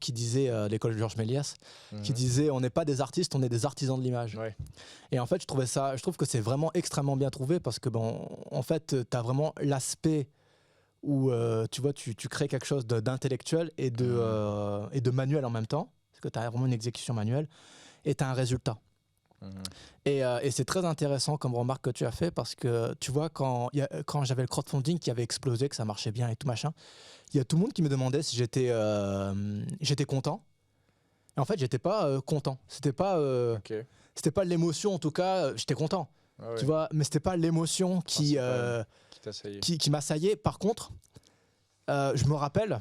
[SPEAKER 4] qui disait, l'école Georges Méliès, qui disait on n'est pas des artistes, on est des artisans de l'image.
[SPEAKER 3] Ouais.
[SPEAKER 4] Et en fait, je trouve que c'est vraiment extrêmement bien trouvé parce que en fait, tu as vraiment l'aspect où tu vois, tu crées quelque chose d'intellectuel et de manuel en même temps, parce que tu as vraiment une exécution manuelle et tu as un résultat. Et c'est très intéressant comme remarque que tu as fait parce que tu vois, quand j'avais le crowdfunding qui avait explosé, que ça marchait bien et tout machin, il y a tout le monde qui me demandait si j'étais content. Et en fait, j'étais pas content. C'était pas l'émotion, en tout cas, j'étais content.
[SPEAKER 3] Ah ouais.
[SPEAKER 4] Tu vois, mais c'était pas l'émotion qui m'assaillait. Par contre, je me rappelle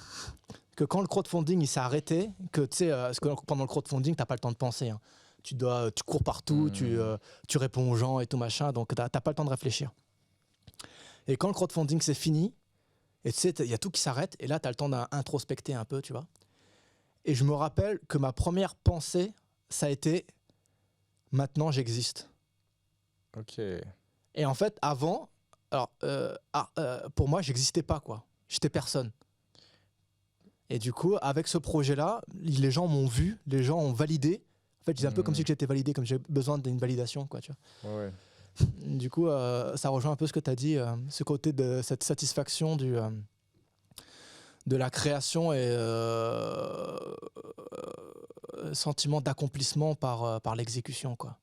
[SPEAKER 4] que quand le crowdfunding il s'est arrêté, que tu sais, parce que pendant le crowdfunding, t'as pas le temps de penser. Hein. Tu cours partout, tu réponds aux gens et tout machin, donc t'as pas le temps de réfléchir. Et quand le crowdfunding c'est fini, et tu sais, il y a tout qui s'arrête, et là t'as le temps d'introspecter un peu, tu vois. Et je me rappelle que ma première pensée, ça a été maintenant j'existe.
[SPEAKER 3] Ok.
[SPEAKER 4] Et en fait, avant, alors, pour moi, j'existais pas, quoi. J'étais personne. Et du coup, avec ce projet-là, les gens m'ont vu, les gens ont validé. En fait, c'est un peu comme si j'étais validé, comme j'ai besoin d'une validation, quoi, tu vois.
[SPEAKER 3] Ouais.
[SPEAKER 4] Du coup, ça rejoint un peu ce que tu as dit, ce côté de cette satisfaction de la création et sentiment d'accomplissement par l'exécution, quoi.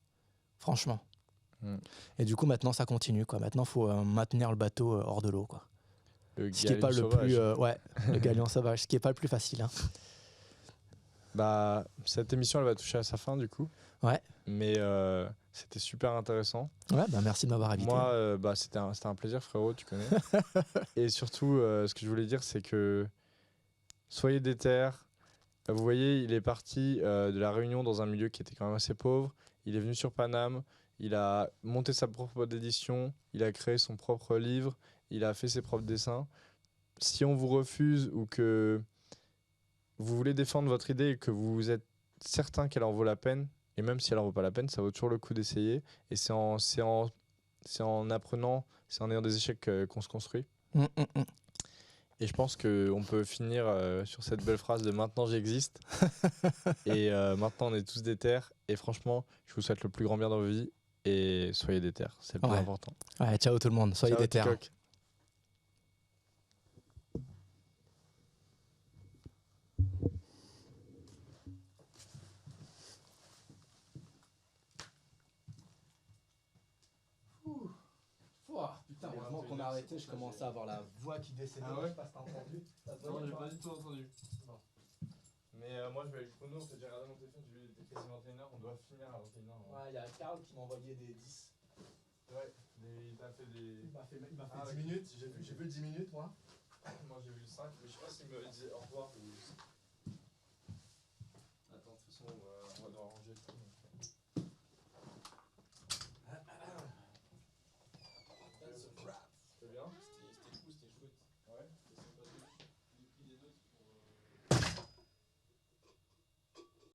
[SPEAKER 4] Franchement. Et du coup, maintenant, ça continue, quoi. Maintenant, il faut maintenir le bateau hors de l'eau, quoi.
[SPEAKER 3] Le
[SPEAKER 4] Ce qui est pas le
[SPEAKER 3] sauvage.
[SPEAKER 4] plus, le galion sauvage, ce qui est pas le plus facile, hein.
[SPEAKER 3] Bah, cette émission, elle va toucher à sa fin, du coup.
[SPEAKER 4] Ouais.
[SPEAKER 3] Mais c'était super intéressant.
[SPEAKER 4] Ouais, bah merci de m'avoir invité.
[SPEAKER 3] Moi, bah, c'était un plaisir, frérot, tu connais. Et surtout, ce que je voulais dire, c'est que soyez déter. Vous voyez, il est parti de la Réunion dans un milieu qui était quand même assez pauvre. Il est venu sur Paname. Il a monté sa propre boîte d'édition. Il a créé son propre livre. Il a fait ses propres dessins. Si on vous refuse ou que vous voulez défendre votre idée et que vous êtes certain qu'elle en vaut la peine, et même si elle en vaut pas la peine, ça vaut toujours le coup d'essayer. Et c'est en apprenant, c'est en ayant des échecs qu'on se construit. Et je pense qu'on peut finir sur cette belle phrase de maintenant j'existe. Et maintenant on est tous déter. Et franchement, je vous souhaite le plus grand bien dans vos vies. Et soyez déter, c'est le plus important.
[SPEAKER 4] Ouais, ciao tout le monde, soyez déter. Putain, heureusement qu'on a arrêté, je commençais à avoir la voix qui descendait.
[SPEAKER 3] Ah ouais?
[SPEAKER 4] Je sais pas si t'as entendu.
[SPEAKER 3] Non, j'ai pas du tout entendu. Non. Mais moi je vais aller le chrono, en fait j'ai regardé mon téléphone, j'ai vu qu'il était quasi 21h, on doit finir à 21h.
[SPEAKER 4] Ouais, il y a Karl qui m'a envoyé des 10.
[SPEAKER 3] Ouais, il t'a fait des.
[SPEAKER 4] Il m'a fait 10
[SPEAKER 3] ok.
[SPEAKER 4] minutes, j'ai vu 10 minutes moi.
[SPEAKER 3] Moi j'ai vu 5, mais je sais pas s'il me disait au revoir ou. Attends, de toute façon on va devoir ranger tout. C'était bien? C'était cool, c'était chouette. Ouais, c'était sympathique.